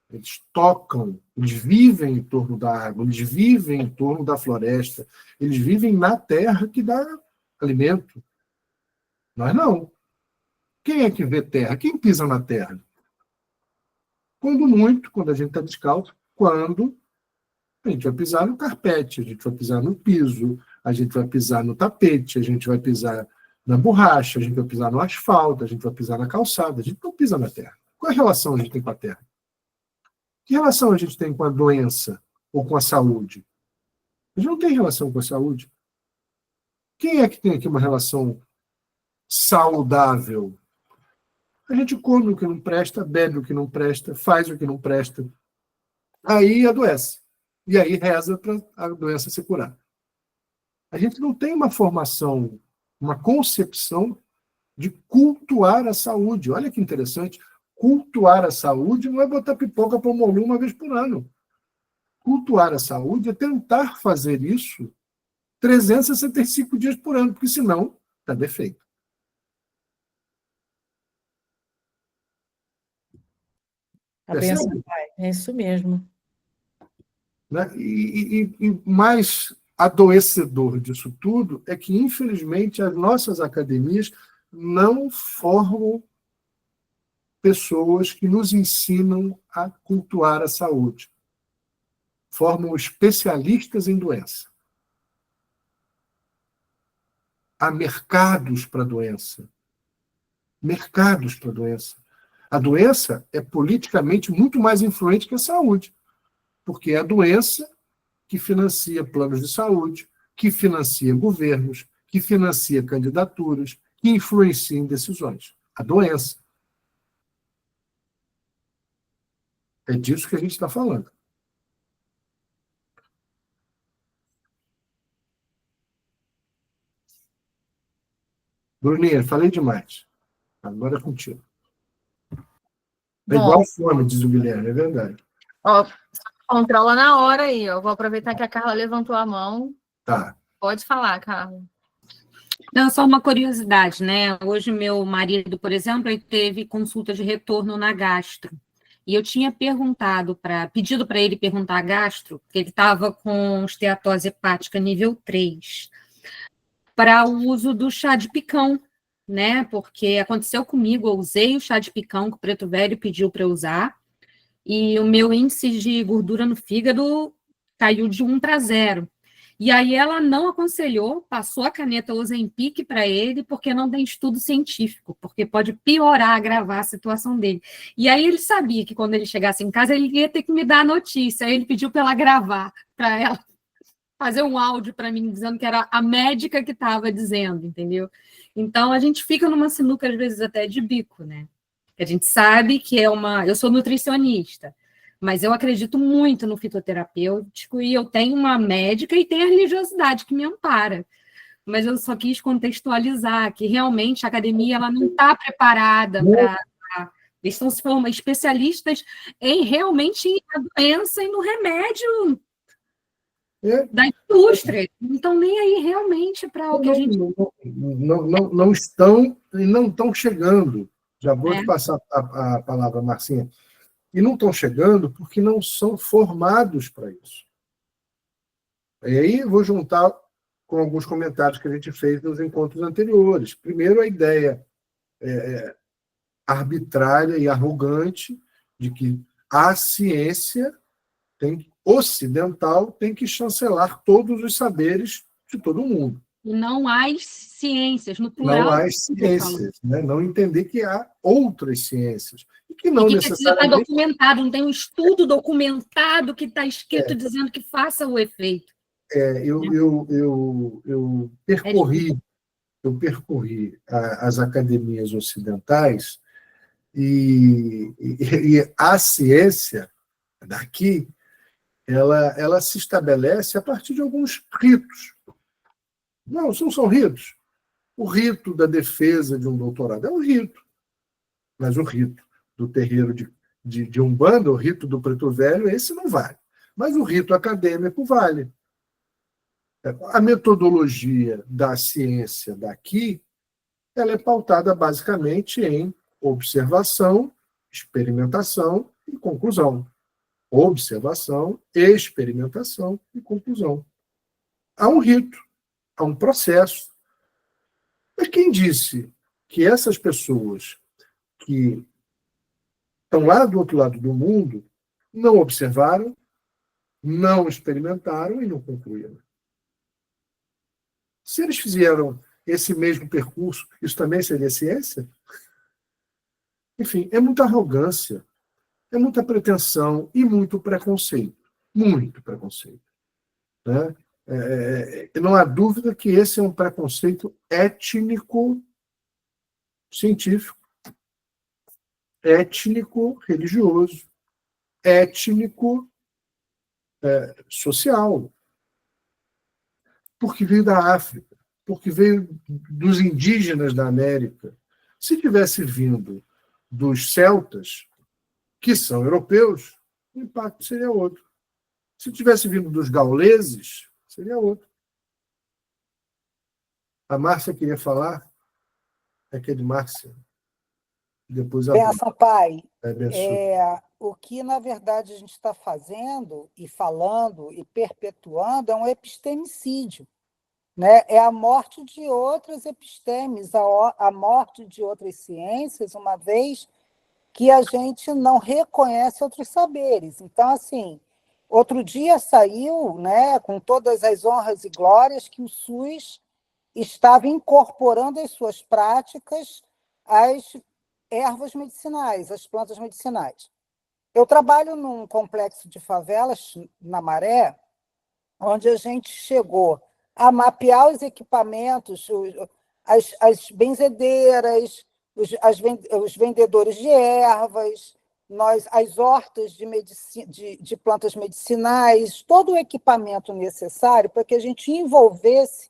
Eles tocam, eles vivem em torno da água, eles vivem em torno da floresta, eles vivem na terra que dá alimento. Nós não. Quem é que vê terra? Quem pisa na terra? Quando muito, quando a gente está descalço, quando a gente vai pisar no carpete, a gente vai pisar no piso, a gente vai pisar no tapete, a gente vai pisar na borracha, a gente vai pisar no asfalto, a gente vai pisar na calçada, a gente não pisa na terra. Qual é a relação a gente tem com a terra? Que relação a gente tem com a doença ou com a saúde? A gente não tem relação com a saúde. Quem é que tem aqui uma relação saudável? A gente come o que não presta, bebe o que não presta, faz o que não presta. Aí adoece. E aí reza para a doença se curar. A gente não tem uma formação, uma concepção de cultuar a saúde. Olha que interessante. Cultuar a saúde não é botar pipoca para o Molu uma vez por ano. Cultuar a saúde é tentar fazer isso 365 dias por ano, porque senão está defeito. A benção, pai. É isso mesmo. Né? E mais adoecedor disso tudo é que, infelizmente, as nossas academias não formam pessoas que nos ensinam a cultuar a saúde. Formam especialistas em doença. Há mercados para a doença. Mercados para a doença. A doença é politicamente muito mais influente que a saúde, porque é a doença que financia planos de saúde, que financia governos, que financia candidaturas, que influencia em decisões? A doença. É disso que a gente está falando. Bruninha, falei demais. Agora é contigo. É igual fome, diz o Guilherme, é verdade. Ó, controla na hora aí, ó. Vou aproveitar que a Carla levantou a mão. Tá. Pode falar, Carla. Não, só uma curiosidade, né? Hoje meu marido, por exemplo, ele teve consulta de retorno na gastro. E eu tinha pedido para ele perguntar a gastro, que ele estava com esteatose hepática nível 3, para o uso do chá de picão, né? Porque aconteceu comigo, eu usei o chá de picão que o Preto Velho pediu para eu usar, e o meu índice de gordura no fígado caiu de 1 para 0. E aí ela não aconselhou, passou a caneta Ozempic para ele, porque não tem estudo científico, porque pode piorar, agravar a situação dele. E aí ele sabia que quando ele chegasse em casa, ele ia ter que me dar a notícia. Aí ele pediu para ela gravar, para ela fazer um áudio para mim, dizendo que era a médica que estava dizendo, entendeu? Então a gente fica numa sinuca, às vezes, até de bico, né? A gente sabe que é uma... Eu sou nutricionista, mas eu acredito muito no fitoterapêutico e eu tenho uma médica e tenho a religiosidade que me ampara. Mas eu só quis contextualizar que realmente a academia ela não está preparada para... Eles estão se formando especialistas em realmente a doença e no remédio da indústria. Não estão nem aí realmente para o que a gente... Não estão e não estão chegando. Já vou te passar a palavra, Marcinha. E não estão chegando porque não são formados para isso. E aí vou juntar com alguns comentários que a gente fez nos encontros anteriores. Primeiro, a ideia arbitrária e arrogante de que a ciência ocidental tem que chancelar todos os saberes de todo mundo. E não há ciências, no plural. Não há ciências, né? Não entender que há outras ciências. E que não necessariamente... está documentado, não tem um estudo documentado que está escrito dizendo que faça o efeito. Eu percorri as academias ocidentais e a ciência daqui ela se estabelece a partir de alguns ritos. Não são ritos. O rito da defesa de um doutorado é um rito, mas o rito do terreiro de Umbanda, o rito do Preto Velho, esse não vale. Mas o rito acadêmico vale. A metodologia da ciência daqui ela é pautada basicamente em observação, experimentação e conclusão. Observação, experimentação e conclusão. Há um rito, há um processo. Mas quem disse que essas pessoas que estão lá do outro lado do mundo não observaram, não experimentaram e não concluíram? Se eles fizeram esse mesmo percurso, isso também seria ciência? Enfim, é muita arrogância, é muita pretensão e muito preconceito. Muito preconceito. Né? Não há dúvida que esse é um preconceito étnico-científico, étnico-religioso, étnico-social. Porque veio da África, porque veio dos indígenas da América. Se tivesse vindo dos celtas, que são europeus, o impacto seria outro. Se tivesse vindo dos gauleses, seria outro. A Márcia queria falar. É que é de Márcia. Depois a Benção, pai. O que, na verdade, a gente está fazendo e falando e perpetuando é um epistemicídio. Né? É a morte de outras epistemes, a morte de outras ciências, uma vez que a gente não reconhece outros saberes. Então, assim, outro dia saiu, né, com todas as honras e glórias, que o SUS estava incorporando às suas práticas as ervas medicinais, as plantas medicinais. Eu trabalho num complexo de favelas, na Maré, onde a gente chegou a mapear os equipamentos, as benzedeiras, os vendedores de ervas, as hortas de plantas medicinais, todo o equipamento necessário para que a gente envolvesse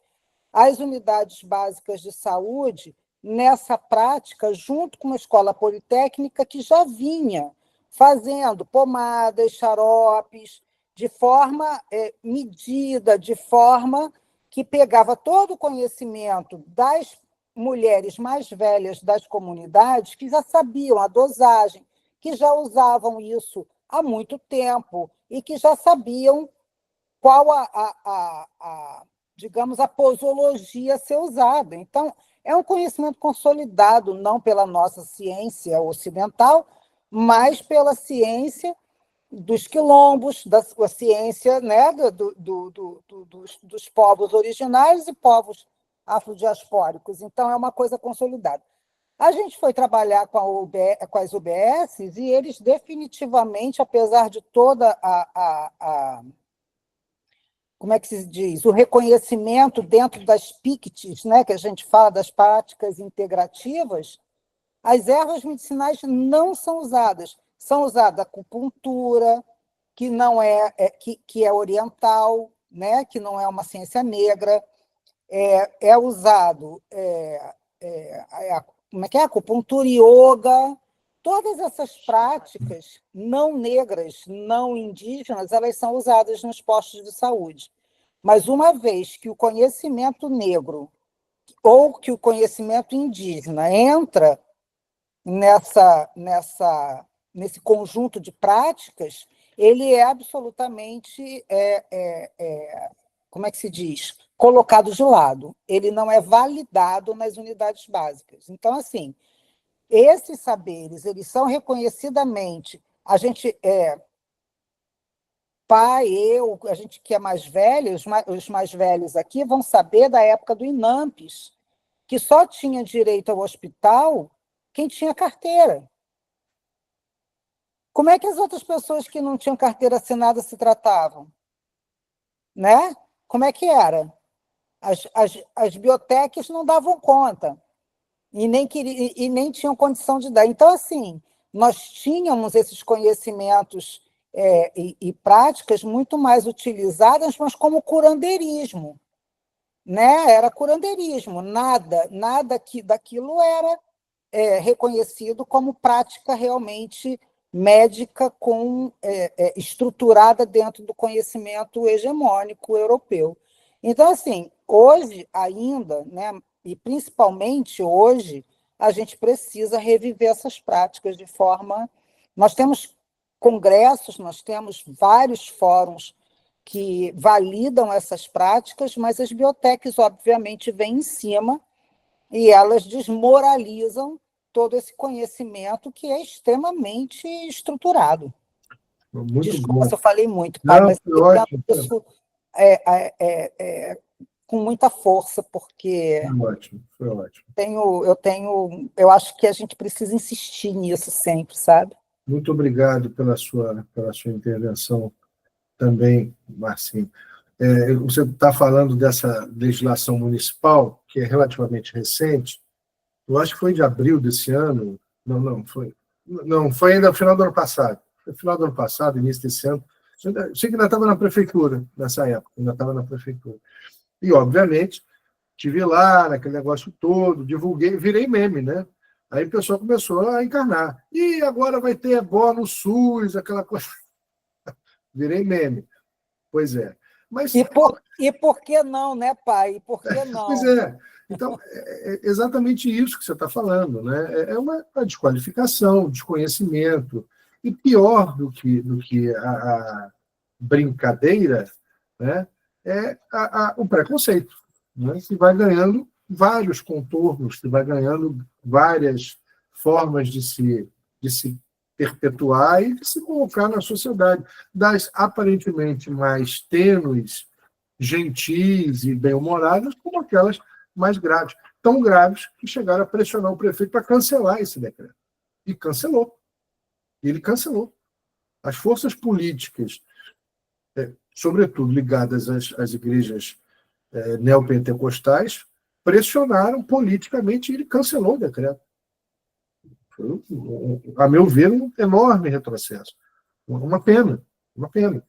as unidades básicas de saúde nessa prática, junto com uma escola politécnica que já vinha fazendo pomadas, xaropes, de forma medida, de forma que pegava todo o conhecimento das mulheres mais velhas das comunidades, que já sabiam a dosagem, que já usavam isso há muito tempo e que já sabiam qual digamos, a posologia a ser usada. Então, é um conhecimento consolidado, não pela nossa ciência ocidental, mas pela ciência dos quilombos, da ciência, né, dos povos originários e povos afrodiaspóricos. Então, é uma coisa consolidada. A gente foi trabalhar com as UBSs e eles definitivamente, apesar de toda como é que se diz? O reconhecimento dentro das PICTs, né, que a gente fala das práticas integrativas, as ervas medicinais não são usadas. São usadas a acupuntura, que não que é oriental, né, que não é uma ciência negra, é usado como é que é? Acupuntura, yoga, todas essas práticas não negras, não indígenas, elas são usadas nos postos de saúde. Mas uma vez que o conhecimento negro ou que o conhecimento indígena entra nesse conjunto de práticas, ele é absolutamente, como é que se diz? Colocado de lado. Ele não é validado nas unidades básicas. Então, assim, esses saberes, eles são reconhecidamente, a gente, pai, a gente que é mais velho, os mais velhos aqui vão saber da época do INAMPES, que só tinha direito ao hospital quem tinha carteira. Como é que as outras pessoas que não tinham carteira assinada se tratavam? Né? Como é que era? As biotecas não davam conta e nem tinham condição de dar. Então, assim, nós tínhamos esses conhecimentos e práticas muito mais utilizadas, mas como curandeirismo. Né? Era curandeirismo, nada daquilo era reconhecido como prática realmente médica estruturada dentro do conhecimento hegemônico europeu. Então, assim, hoje ainda, né, e principalmente hoje, a gente precisa reviver essas práticas de forma... Nós temos congressos, nós temos vários fóruns que validam essas práticas, mas as biotecas, obviamente, vêm em cima e elas desmoralizam todo esse conhecimento que é extremamente estruturado. Muito Desculpa bom. se eu falei muito, pai, Não, mas foi ótimo. isso com muita força, porque Foi ótimo, foi ótimo. eu acho que a gente precisa insistir nisso sempre, sabe? Muito obrigado pela sua intervenção também, Marcinho. Você está falando dessa legislação municipal, que é relativamente recente, eu acho que foi de abril desse ano, foi ainda no final do ano passado, foi no final do ano passado, início desse ano, eu sei que ainda estava na prefeitura, nessa época, ainda estava na prefeitura. E, obviamente, estive lá, naquele negócio todo, divulguei, virei meme, né? Aí o pessoal começou a encarnar. E agora vai ter bônus SUS, aquela coisa. Virei meme. Pois é. Mas, e por que não, né, pai? E por que não? Pois é. Então, é exatamente isso que você está falando, né? É uma desqualificação, desconhecimento. E pior do que a brincadeira, né? É o preconceito, né? Que vai ganhando vários contornos, que vai ganhando várias formas de se perpetuar e de se colocar na sociedade, das aparentemente mais tênues, gentis e bem-humoradas, como aquelas mais graves, tão graves que chegaram a pressionar o prefeito para cancelar esse decreto. E cancelou. Ele cancelou. As forças políticas, sobretudo ligadas às igrejas neopentecostais, pressionaram politicamente e ele cancelou o decreto. Foi, a meu ver, um enorme retrocesso. Uma pena, uma pena.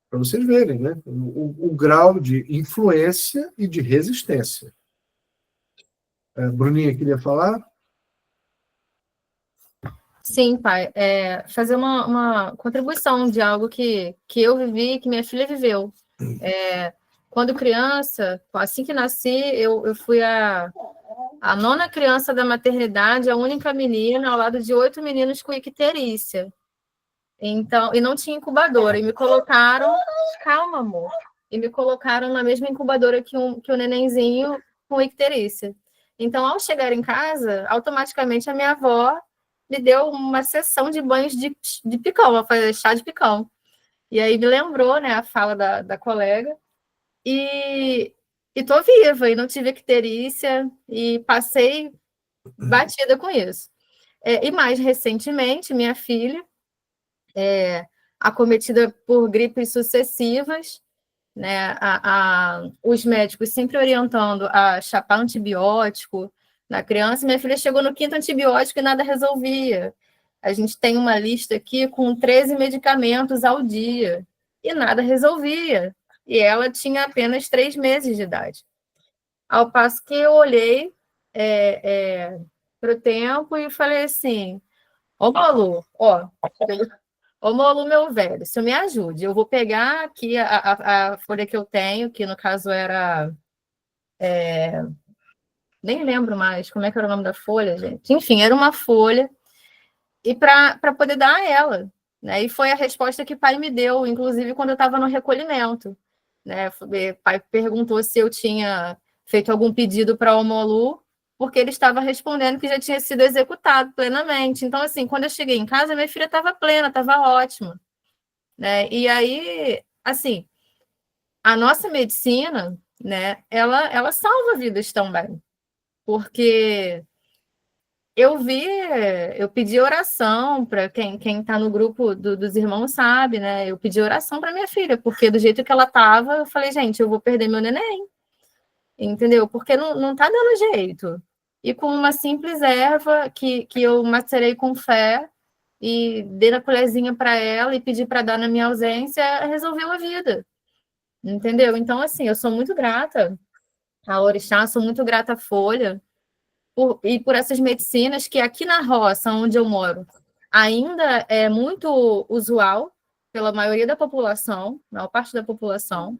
Para vocês verem, né? O grau de influência e de resistência. Bruninha, queria falar? Sim, pai. Fazer uma contribuição de algo que eu vivi e que minha filha viveu. Quando criança, assim que nasci, eu fui a 9ª criança da maternidade, a única menina, ao lado de 8 meninos com icterícia. Então, e não tinha incubadora. E me colocaram... Calma, amor. E me colocaram na mesma incubadora que o nenenzinho com icterícia. Então, ao chegar em casa, automaticamente a minha avó me deu uma sessão de banhos de picão, vou fazer chá de picão. E aí me lembrou, né, a fala da colega. E estou viva, e não tive icterícia, e passei batida com isso. E mais recentemente, minha filha, acometida por gripes sucessivas, né, os médicos sempre orientando a chapar antibiótico na criança. Minha filha chegou no 5º antibiótico e nada resolvia. A gente tem uma lista aqui com 13 medicamentos ao dia e nada resolvia. E ela tinha apenas 3 meses de idade. Ao passo que eu olhei para o tempo e falei assim: ô Malu, ô Malu, meu velho, se me ajude, eu vou pegar aqui a folha que eu tenho, que no caso era... nem lembro mais como é que era o nome da folha, gente. Enfim, era uma folha, e para poder dar a ela. Né? E foi a resposta que o pai me deu, inclusive quando eu estava no recolhimento. Né? O pai perguntou se eu tinha feito algum pedido para o Omolu, porque ele estava respondendo que já tinha sido executado plenamente. Então, assim, quando eu cheguei em casa, minha filha estava plena, estava ótima. Né? E aí, assim, a nossa medicina, né, ela salva vidas também. Porque eu pedi oração para quem está no grupo dos irmãos sabe, né? Eu pedi oração para minha filha, porque do jeito que ela estava, eu falei, gente, eu vou perder meu neném, entendeu? Porque não está dando jeito. E com uma simples erva que eu macerei com fé e dei na colherzinha para ela e pedi para dar na minha ausência, resolveu a vida, entendeu? Então, assim, eu sou muito grata a Orixá, sou muito grata à Folha, por essas medicinas que aqui na roça, onde eu moro, ainda é muito usual pela maioria da população, maior parte da população,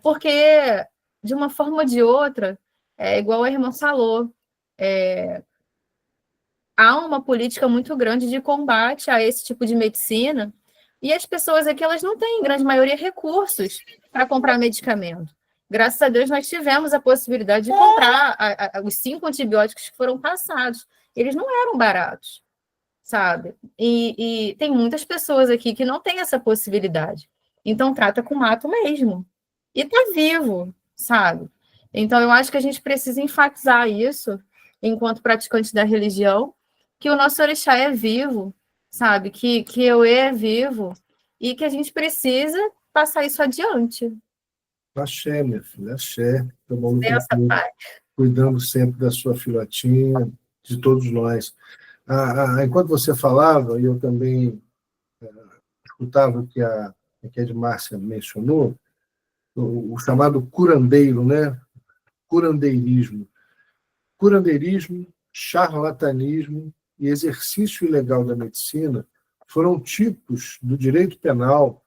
porque, de uma forma ou de outra, igual a irmã falou, há uma política muito grande de combate a esse tipo de medicina, e as pessoas aqui, elas não têm, em grande maioria, recursos para comprar medicamento. Graças a Deus, nós tivemos a possibilidade de comprar os 5 antibióticos que foram passados. Eles não eram baratos, sabe? E tem muitas pessoas aqui que não têm essa possibilidade. Então, trata com mato mesmo. E está vivo, sabe? Então, eu acho que a gente precisa enfatizar isso, enquanto praticantes da religião, que o nosso orixá é vivo, sabe? Que eu é vivo e que a gente precisa passar isso adiante. Axé, minha filha, axé. Bença, pai. Cuidando sempre da sua filhotinha, de todos nós. Enquanto você falava, e eu também escutava o que a Edmárcia mencionou, o chamado curandeiro, né? Curandeirismo. Curandeirismo, charlatanismo e exercício ilegal da medicina foram tipos do direito penal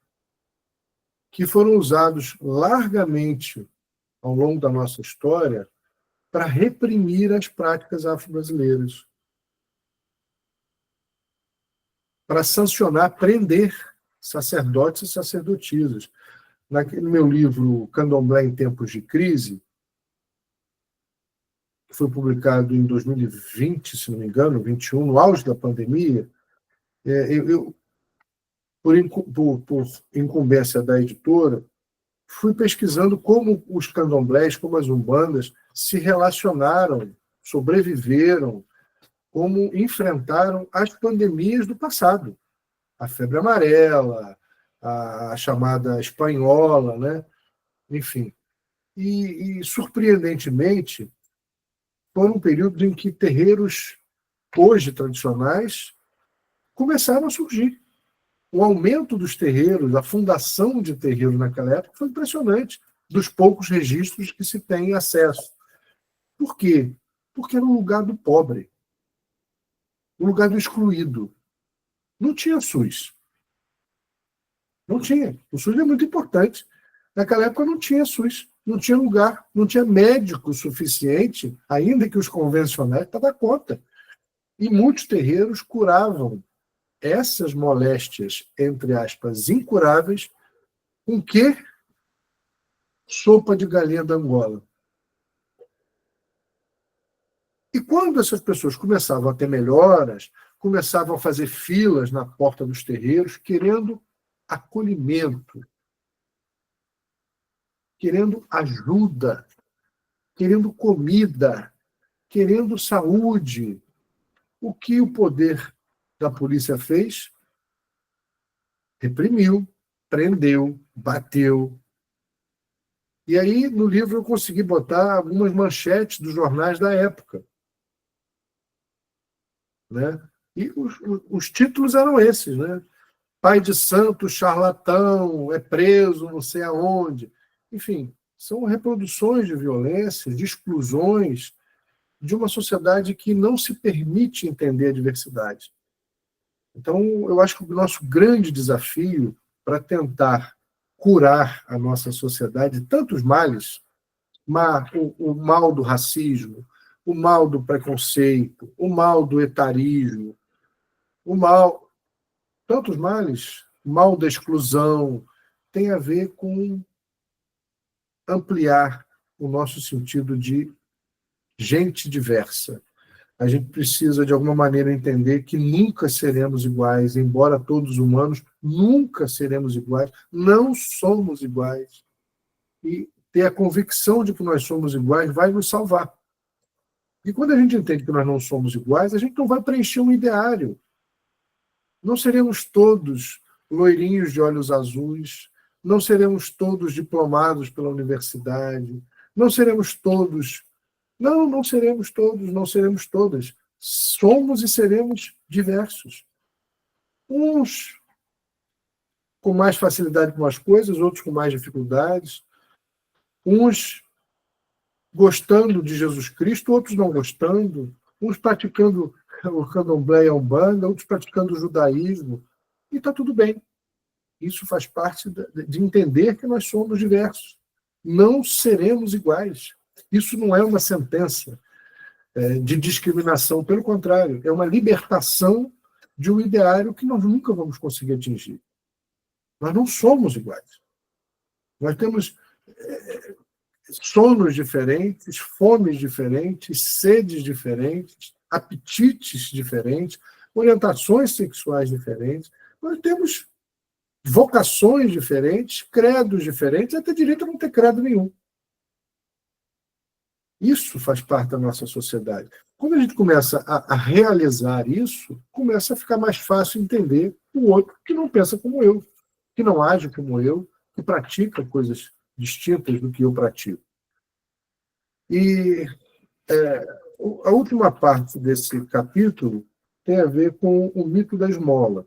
que foram usados largamente ao longo da nossa história para reprimir as práticas afro-brasileiras, para sancionar, prender sacerdotes e sacerdotisas. No meu livro Candomblé em Tempos de Crise, que foi publicado em 2020, se não me engano, 21, no auge da pandemia, eu por incumbência da editora, fui pesquisando como os candomblés, como as umbandas se relacionaram, sobreviveram, como enfrentaram as pandemias do passado. A febre amarela, a chamada espanhola, né? Enfim. surpreendentemente, foram períodos em que terreiros, hoje tradicionais, começaram a surgir. O aumento dos terreiros, a fundação de terreiros naquela época foi impressionante, dos poucos registros que se tem acesso. Por quê? Porque era um lugar do pobre, um lugar do excluído. Não tinha SUS. Não tinha. O SUS é muito importante. Naquela época não tinha SUS, não tinha lugar, não tinha médico suficiente, ainda que os convencionais, para dar conta. E muitos terreiros curavam essas moléstias, entre aspas, incuráveis, com que? Sopa de galinha da Angola. E quando essas pessoas começavam a ter melhoras, começavam a fazer filas na porta dos terreiros, querendo acolhimento, querendo ajuda, querendo comida, querendo saúde. O que o poder da polícia fez? Reprimiu, prendeu, bateu. E aí, no livro, eu consegui botar algumas manchetes dos jornais da época. Né? E os títulos eram esses, né? Pai de santo, charlatão, é preso, não sei aonde. Enfim, são reproduções de violência, de exclusões, de uma sociedade que não se permite entender a diversidade. Então, eu acho que o nosso grande desafio para tentar curar a nossa sociedade de tantos males, o mal do racismo, o mal do preconceito, o mal do etarismo, tantos males, o mal da exclusão, tem a ver com ampliar o nosso sentido de gente diversa. A gente precisa, de alguma maneira, entender que nunca seremos iguais, embora todos humanos, nunca seremos iguais, não somos iguais. E ter a convicção de que nós somos iguais vai nos salvar. E quando a gente entende que nós não somos iguais, a gente não vai preencher um ideário. Não seremos todos loirinhos de olhos azuis, não seremos todos diplomados pela universidade, não seremos todos... Não seremos todos, não seremos todas. Somos e seremos diversos. Uns com mais facilidade com as coisas, outros com mais dificuldades. Uns gostando de Jesus Cristo, outros não gostando. Uns praticando o candomblé e a umbanda, outros praticando o judaísmo. E está tudo bem. Isso faz parte de entender que nós somos diversos. Não seremos iguais. Isso não é uma sentença de discriminação, pelo contrário, é uma libertação de um ideário que nós nunca vamos conseguir atingir. Nós não somos iguais. Nós temos sonos diferentes, fomes diferentes, sedes diferentes, apetites diferentes, orientações sexuais diferentes. Nós temos vocações diferentes, credos diferentes, até direito a não ter credo nenhum. Isso faz parte da nossa sociedade. Quando a gente começa a realizar isso, começa a ficar mais fácil entender o outro que não pensa como eu, que não age como eu, que pratica coisas distintas do que eu pratico. E a última parte desse capítulo tem a ver com o mito da esmola.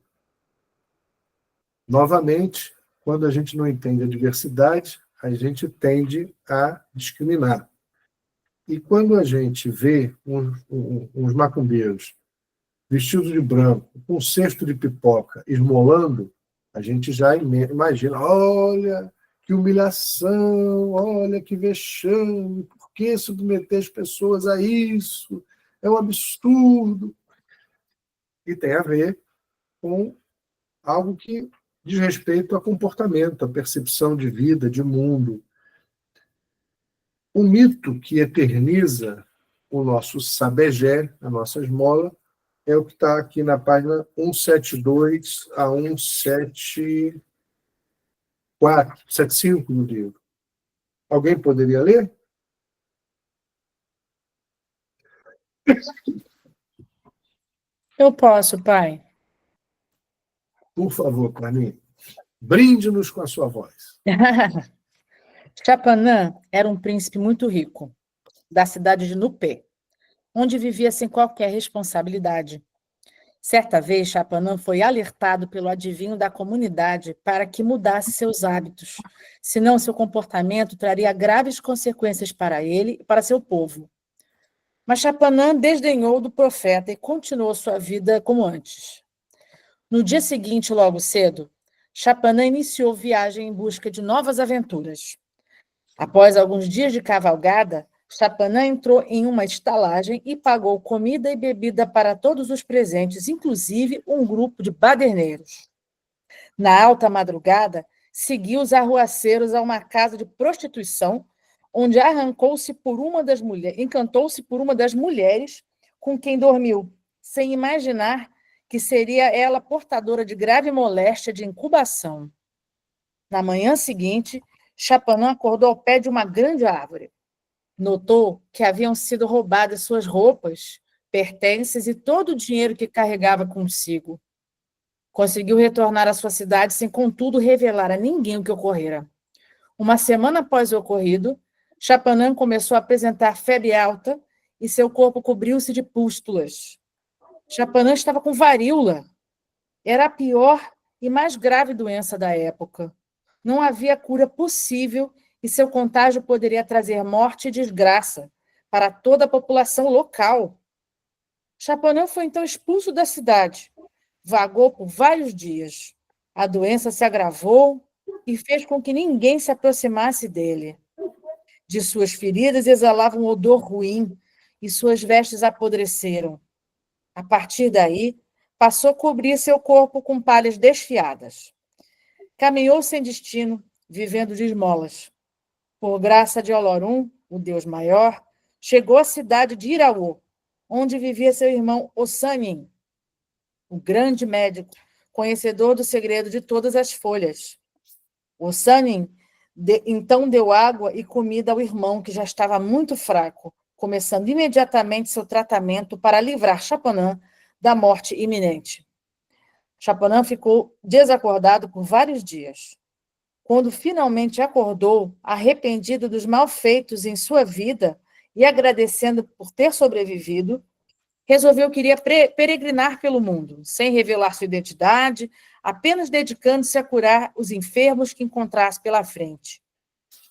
Novamente, quando a gente não entende a diversidade, a gente tende a discriminar. E quando a gente vê uns macumbeiros vestidos de branco, com um cesto de pipoca, esmolando, a gente já imagina, olha que humilhação, olha que vexame, por que submeter as pessoas a isso? É um absurdo. E tem a ver com algo que diz respeito a comportamento, a percepção de vida, de mundo. O mito que eterniza o nosso sabegé, a nossa esmola, é o que está aqui na página 172 a 175 do livro. Alguém poderia ler? Eu posso, pai. Por favor, Carminha. Brinde-nos com a sua voz. Chapanã era um príncipe muito rico, da cidade de Nupé, onde vivia sem qualquer responsabilidade. Certa vez, Chapanã foi alertado pelo adivinho da comunidade para que mudasse seus hábitos, senão seu comportamento traria graves consequências para ele e para seu povo. Mas Chapanã desdenhou do profeta e continuou sua vida como antes. No dia seguinte, logo cedo, Chapanã iniciou viagem em busca de novas aventuras. Após alguns dias de cavalgada, Chapanã entrou em uma estalagem e pagou comida e bebida para todos os presentes, inclusive um grupo de baderneiros. Na alta madrugada, seguiu os arruaceiros a uma casa de prostituição, onde encantou-se por uma das mulheres com quem dormiu, sem imaginar que seria ela portadora de grave moléstia de incubação. Na manhã seguinte, Chapanã acordou ao pé de uma grande árvore. Notou que haviam sido roubadas suas roupas, pertences e todo o dinheiro que carregava consigo. Conseguiu retornar à sua cidade sem, contudo, revelar a ninguém o que ocorrera. Uma semana após o ocorrido, Chapanã começou a apresentar febre alta e seu corpo cobriu-se de pústulas. Chapanã estava com varíola. Era a pior e mais grave doença da época. Não havia cura possível e seu contágio poderia trazer morte e desgraça para toda a população local. Chapanã foi então expulso da cidade. Vagou por vários dias. A doença se agravou e fez com que ninguém se aproximasse dele. De suas feridas exalava um odor ruim e suas vestes apodreceram. A partir daí, passou a cobrir seu corpo com palhas desfiadas. Caminhou sem destino, vivendo de esmolas. Por graça de Olorum, o Deus maior, chegou à cidade de Iraú, onde vivia seu irmão Ossanin, o grande médico, conhecedor do segredo de todas as folhas. Ossanin então deu água e comida ao irmão, que já estava muito fraco, começando imediatamente seu tratamento para livrar Chapanã da morte iminente. Chapanã ficou desacordado por vários dias. Quando finalmente acordou, arrependido dos malfeitos em sua vida e agradecendo por ter sobrevivido, resolveu que iria peregrinar pelo mundo, sem revelar sua identidade, apenas dedicando-se a curar os enfermos que encontrasse pela frente.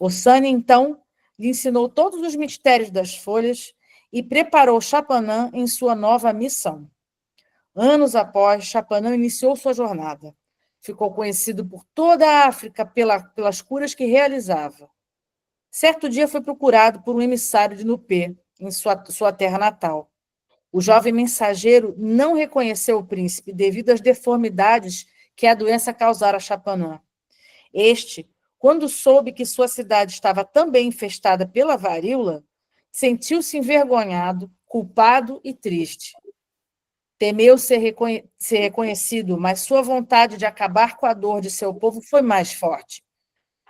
Ossanin, então, lhe ensinou todos os mistérios das folhas e preparou Chapanã em sua nova missão. Anos após, Chapanã iniciou sua jornada. Ficou conhecido por toda a África pelas curas que realizava. Certo dia foi procurado por um emissário de Nupé, em sua terra natal. O jovem mensageiro não reconheceu o príncipe devido às deformidades que a doença causara a Chapanã. Este, quando soube que sua cidade estava também infestada pela varíola, sentiu-se envergonhado, culpado e triste. Temeu ser reconhecido, mas sua vontade de acabar com a dor de seu povo foi mais forte.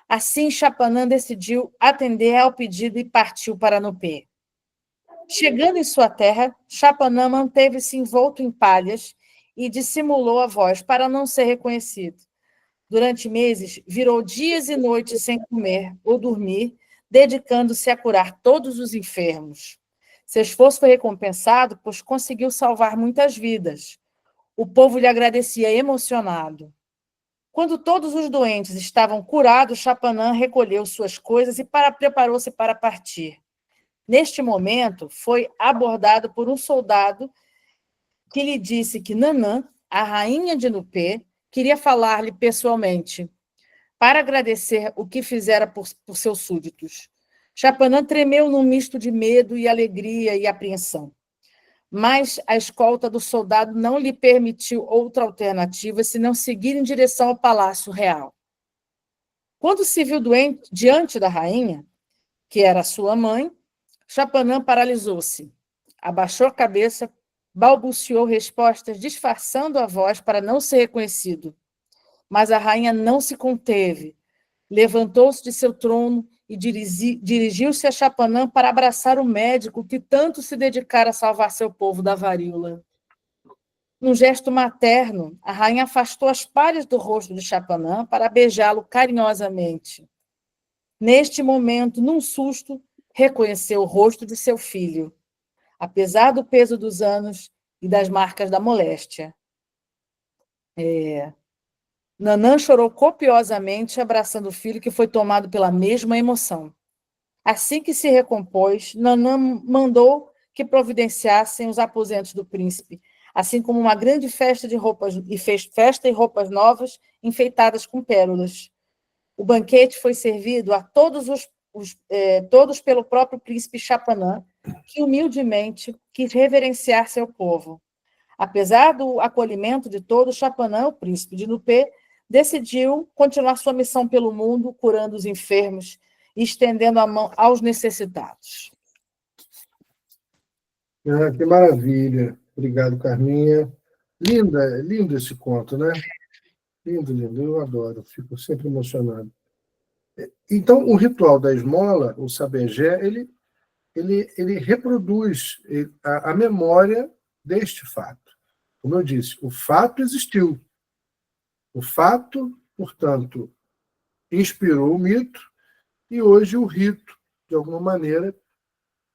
Assim, Chapanã decidiu atender ao pedido e partiu para Nupé. Chegando em sua terra, Chapanã manteve-se envolto em palhas e dissimulou a voz para não ser reconhecido. Durante meses, virou dias e noites sem comer ou dormir, dedicando-se a curar todos os enfermos. Seu esforço foi recompensado, pois conseguiu salvar muitas vidas. O povo lhe agradecia emocionado. Quando todos os doentes estavam curados, Chapanã recolheu suas coisas e preparou-se para partir. Neste momento, foi abordado por um soldado que lhe disse que Nanã, a rainha de Nupé, queria falar-lhe pessoalmente, para agradecer o que fizera por seus súditos. Chapanã tremeu num misto de medo e alegria e apreensão. Mas a escolta do soldado não lhe permitiu outra alternativa senão seguir em direção ao palácio real. Quando se viu diante da rainha, que era sua mãe, Chapanã paralisou-se, abaixou a cabeça, balbuciou respostas disfarçando a voz para não ser reconhecido. Mas a rainha não se conteve, levantou-se de seu trono e dirigiu-se a Chapanã para abraçar o médico que tanto se dedicara a salvar seu povo da varíola. Num gesto materno, a rainha afastou as palhas do rosto de Chapanã para beijá-lo carinhosamente. neste momento, num susto, reconheceu o rosto de seu filho, apesar do peso dos anos e das marcas da moléstia. Nanã chorou copiosamente, abraçando o filho, que foi tomado pela mesma emoção. Assim que se recompôs, Nanã mandou que providenciassem os aposentos do príncipe, assim como uma grande festa de roupas, e fez festa e roupas novas, enfeitadas com pérolas. O banquete foi servido a todos pelo próprio príncipe Chapanã, que humildemente quis reverenciar seu povo. Apesar do acolhimento de todos, Chapanã, o príncipe de Nupê, decidiu continuar sua missão pelo mundo, curando os enfermos e estendendo a mão aos necessitados. Que maravilha. Obrigado, Carminha. Lindo esse conto, né? Lindo, lindo. Eu adoro. Fico sempre emocionado. Então, o ritual da esmola, o sabejé, ele reproduz a memória deste fato. Como eu disse, o fato existiu. O fato, portanto, inspirou o mito, e hoje o rito, de alguma maneira,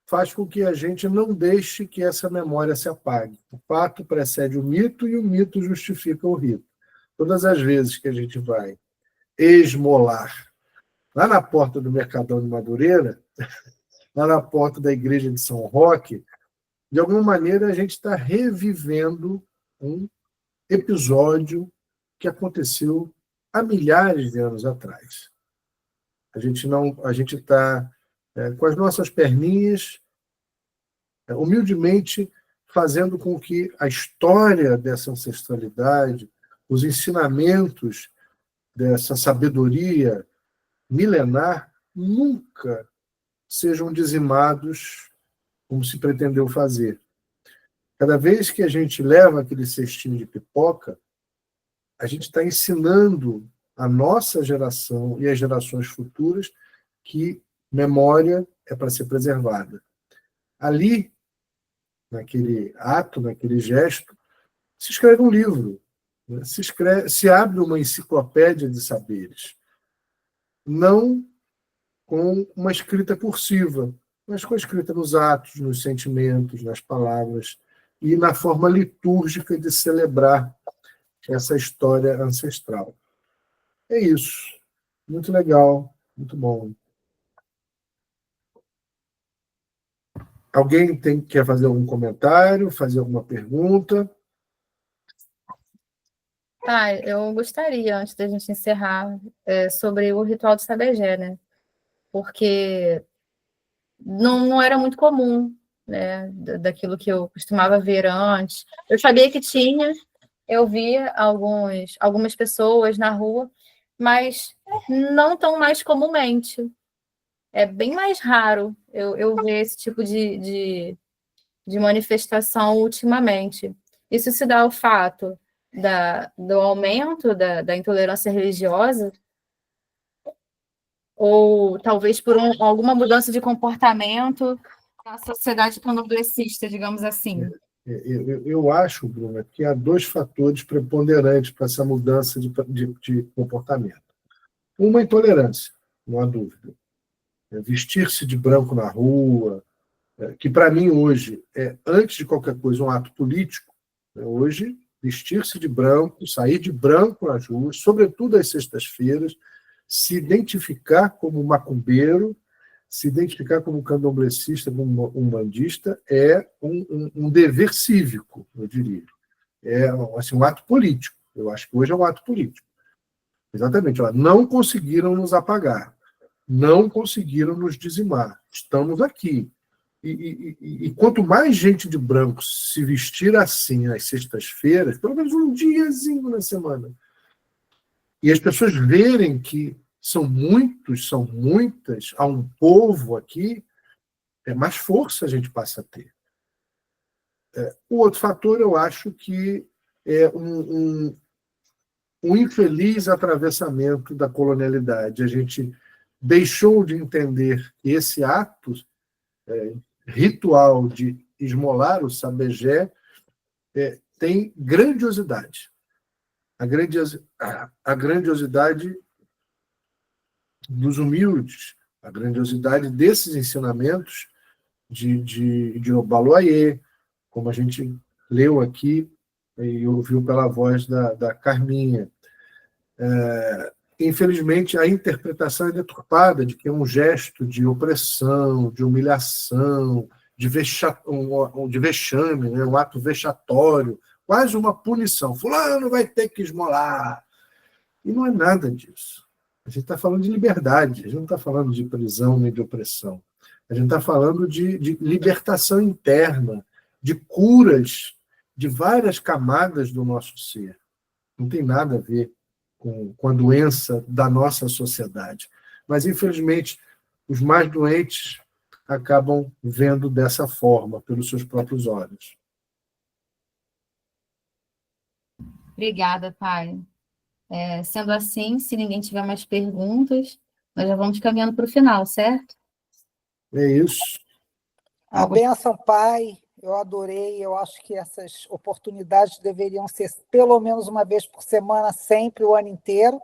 faz com que a gente não deixe que essa memória se apague. O fato precede o mito e o mito justifica o rito. Todas as vezes que a gente vai esmolar lá na porta do Mercadão de Madureira, lá na porta da igreja de São Roque, de alguma maneira a gente está revivendo um episódio que aconteceu há milhares de anos atrás. A gente está com as nossas perninhas, humildemente fazendo com que a história dessa ancestralidade, os ensinamentos dessa sabedoria milenar, nunca sejam dizimados como se pretendeu fazer. Cada vez que a gente leva aquele cestinho de pipoca, a gente está ensinando a nossa geração e as gerações futuras que memória é para ser preservada. Ali, naquele ato, naquele gesto, se escreve um livro, né? Se abre uma enciclopédia de saberes. Não com uma escrita cursiva, mas com a escrita nos atos, nos sentimentos, nas palavras e na forma litúrgica de celebrar essa história ancestral. É isso. Muito legal, muito bom. Alguém quer fazer algum comentário, fazer alguma pergunta? Eu gostaria, antes da gente encerrar, sobre o ritual do sabejé, né? Porque não era muito comum, né? Daquilo que eu costumava ver antes. Eu sabia que tinha, eu via algumas pessoas na rua, mas não tão mais comumente. É bem mais raro eu ver esse tipo de manifestação ultimamente. Isso se dá ao fato do aumento da intolerância religiosa, ou talvez por alguma mudança de comportamento na sociedade candomblessista, digamos assim. Eu acho, Bruna, que há dois fatores preponderantes para essa mudança de comportamento. Uma, intolerância, não há dúvida. Vestir-se de branco na rua, que para mim hoje é, antes de qualquer coisa, um ato político. Hoje, vestir-se de branco, sair de branco nas ruas, sobretudo às sextas-feiras, se identificar como macumbeiro, se identificar como candomblecista, como umbandista, é um dever cívico, eu diria. É assim, um ato político. Eu acho que hoje é um ato político. Exatamente. Não conseguiram nos apagar. Não conseguiram nos dizimar. Estamos aqui. E quanto mais gente de branco se vestir assim às sextas-feiras, pelo menos um diazinho na semana, e as pessoas verem que são muitos, são muitas, há um povo aqui, mais força a gente passa a ter. O outro fator, eu acho que é um infeliz atravessamento da colonialidade. A gente deixou de entender que esse ato ritual de esmolar o sabejé tem grandiosidade. A grandiosidade dos humildes A grandiosidade desses ensinamentos de Obaloaiê, como a gente leu aqui e ouviu pela voz da Carminha. Infelizmente, a interpretação é deturpada de que é um gesto de opressão, de humilhação, de vexame, né? Um ato vexatório, quase uma punição. Fulano vai ter que esmolar. E não é nada disso. A gente está falando de liberdade, a gente não está falando de prisão nem de opressão. A gente está falando de libertação interna, de curas de várias camadas do nosso ser. Não tem nada a ver com a doença da nossa sociedade. Mas, infelizmente, os mais doentes acabam vendo dessa forma, pelos seus próprios olhos. Obrigada, pai. Sendo assim, se ninguém tiver mais perguntas, nós já vamos caminhando para o final, certo? É isso. A bênção, pai, eu adorei. Eu acho que essas oportunidades deveriam ser pelo menos uma vez por semana, sempre, o ano inteiro.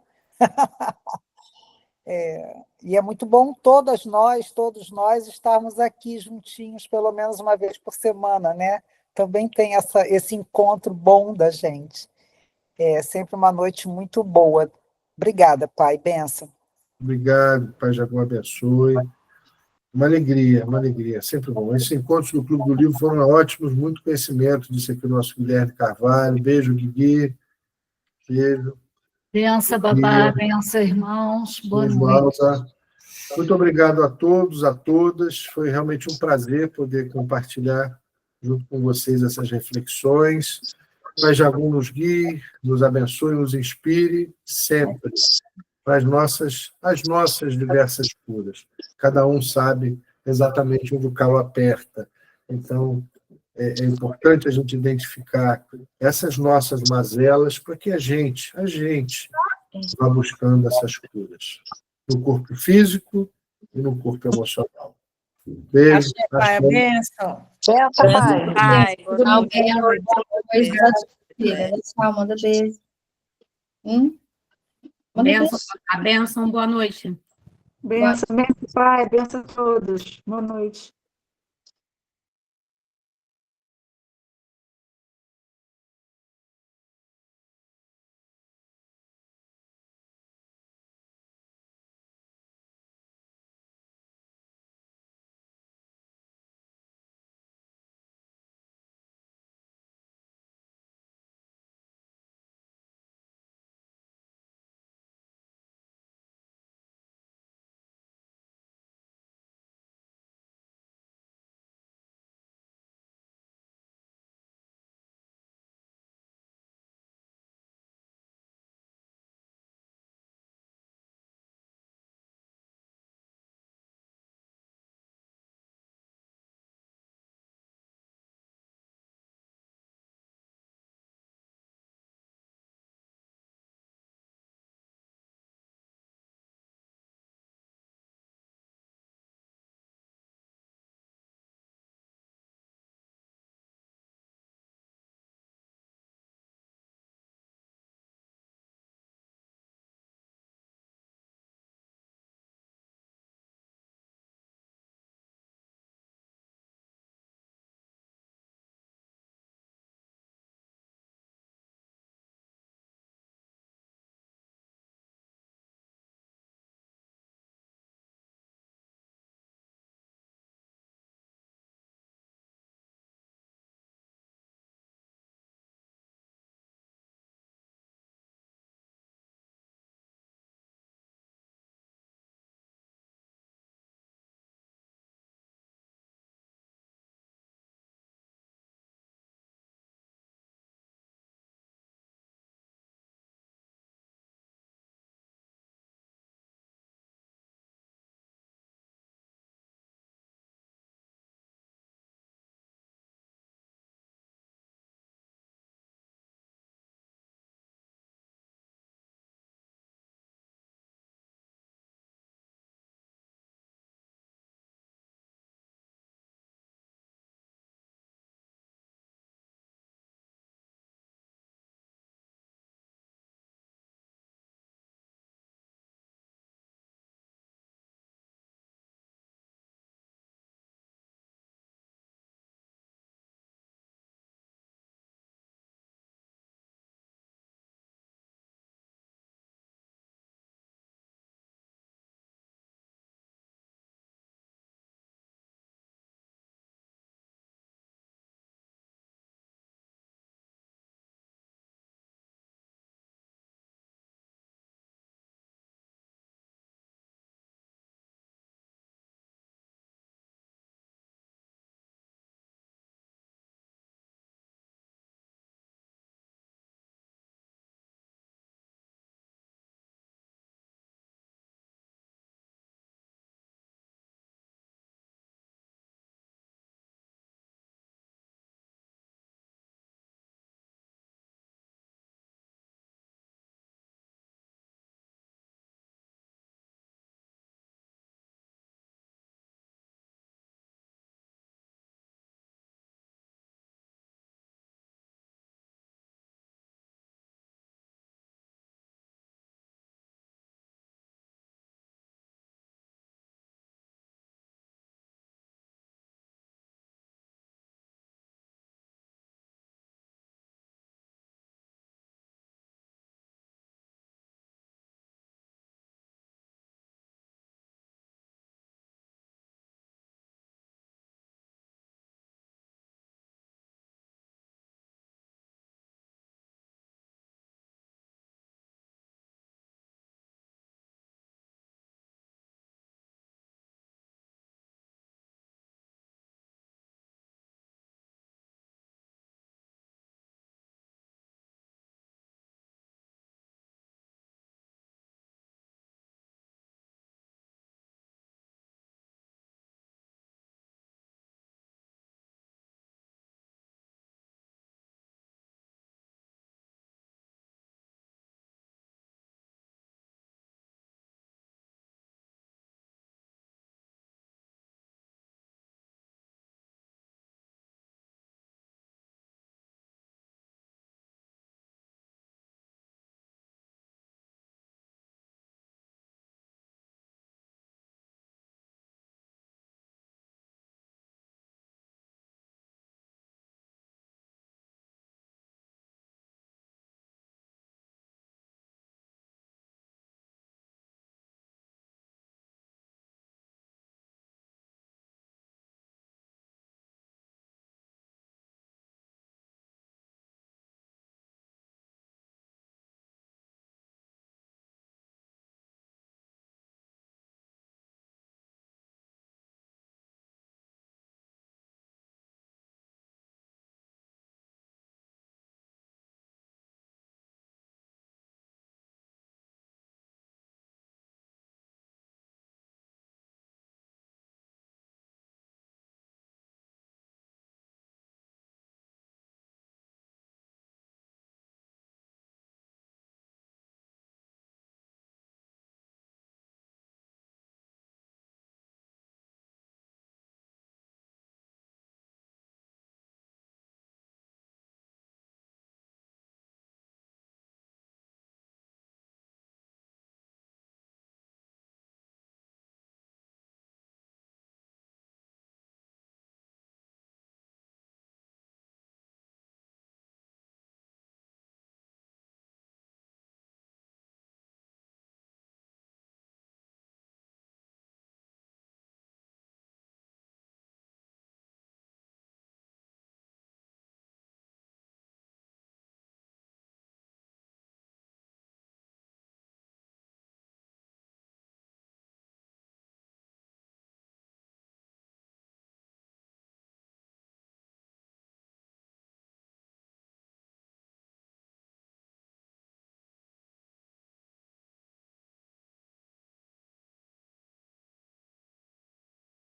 E é muito bom todos nós estarmos aqui juntinhos pelo menos uma vez por semana, né? Também tem esse encontro bom da gente. É sempre uma noite muito boa. Obrigada, pai. Bênção. Obrigado, Pai Jagô abençoe. Uma alegria, sempre bom. Esses encontros do Clube do Livro foram ótimos, muito conhecimento, disse aqui o nosso Guilherme Carvalho. Beijo, Guigui. Beijo. Benção, babá, benção, irmãos. Boa noite. Muito obrigado a todos, a todas. Foi realmente um prazer poder compartilhar junto com vocês essas reflexões. Pai Jagô nos guie, nos abençoe, nos inspire sempre para as nossas diversas curas. Cada um sabe exatamente onde o calo aperta. Então, é importante a gente identificar essas nossas mazelas para que a gente vá buscando essas curas no corpo físico e no corpo emocional. Beijo. Axé, pai, a bênção. Bênção, pai. Ai, Tchau, beijo. Tchau, manda beijo. Manda beijo. a bênção, boa noite. Benção, pai, benção a todos. Boa noite.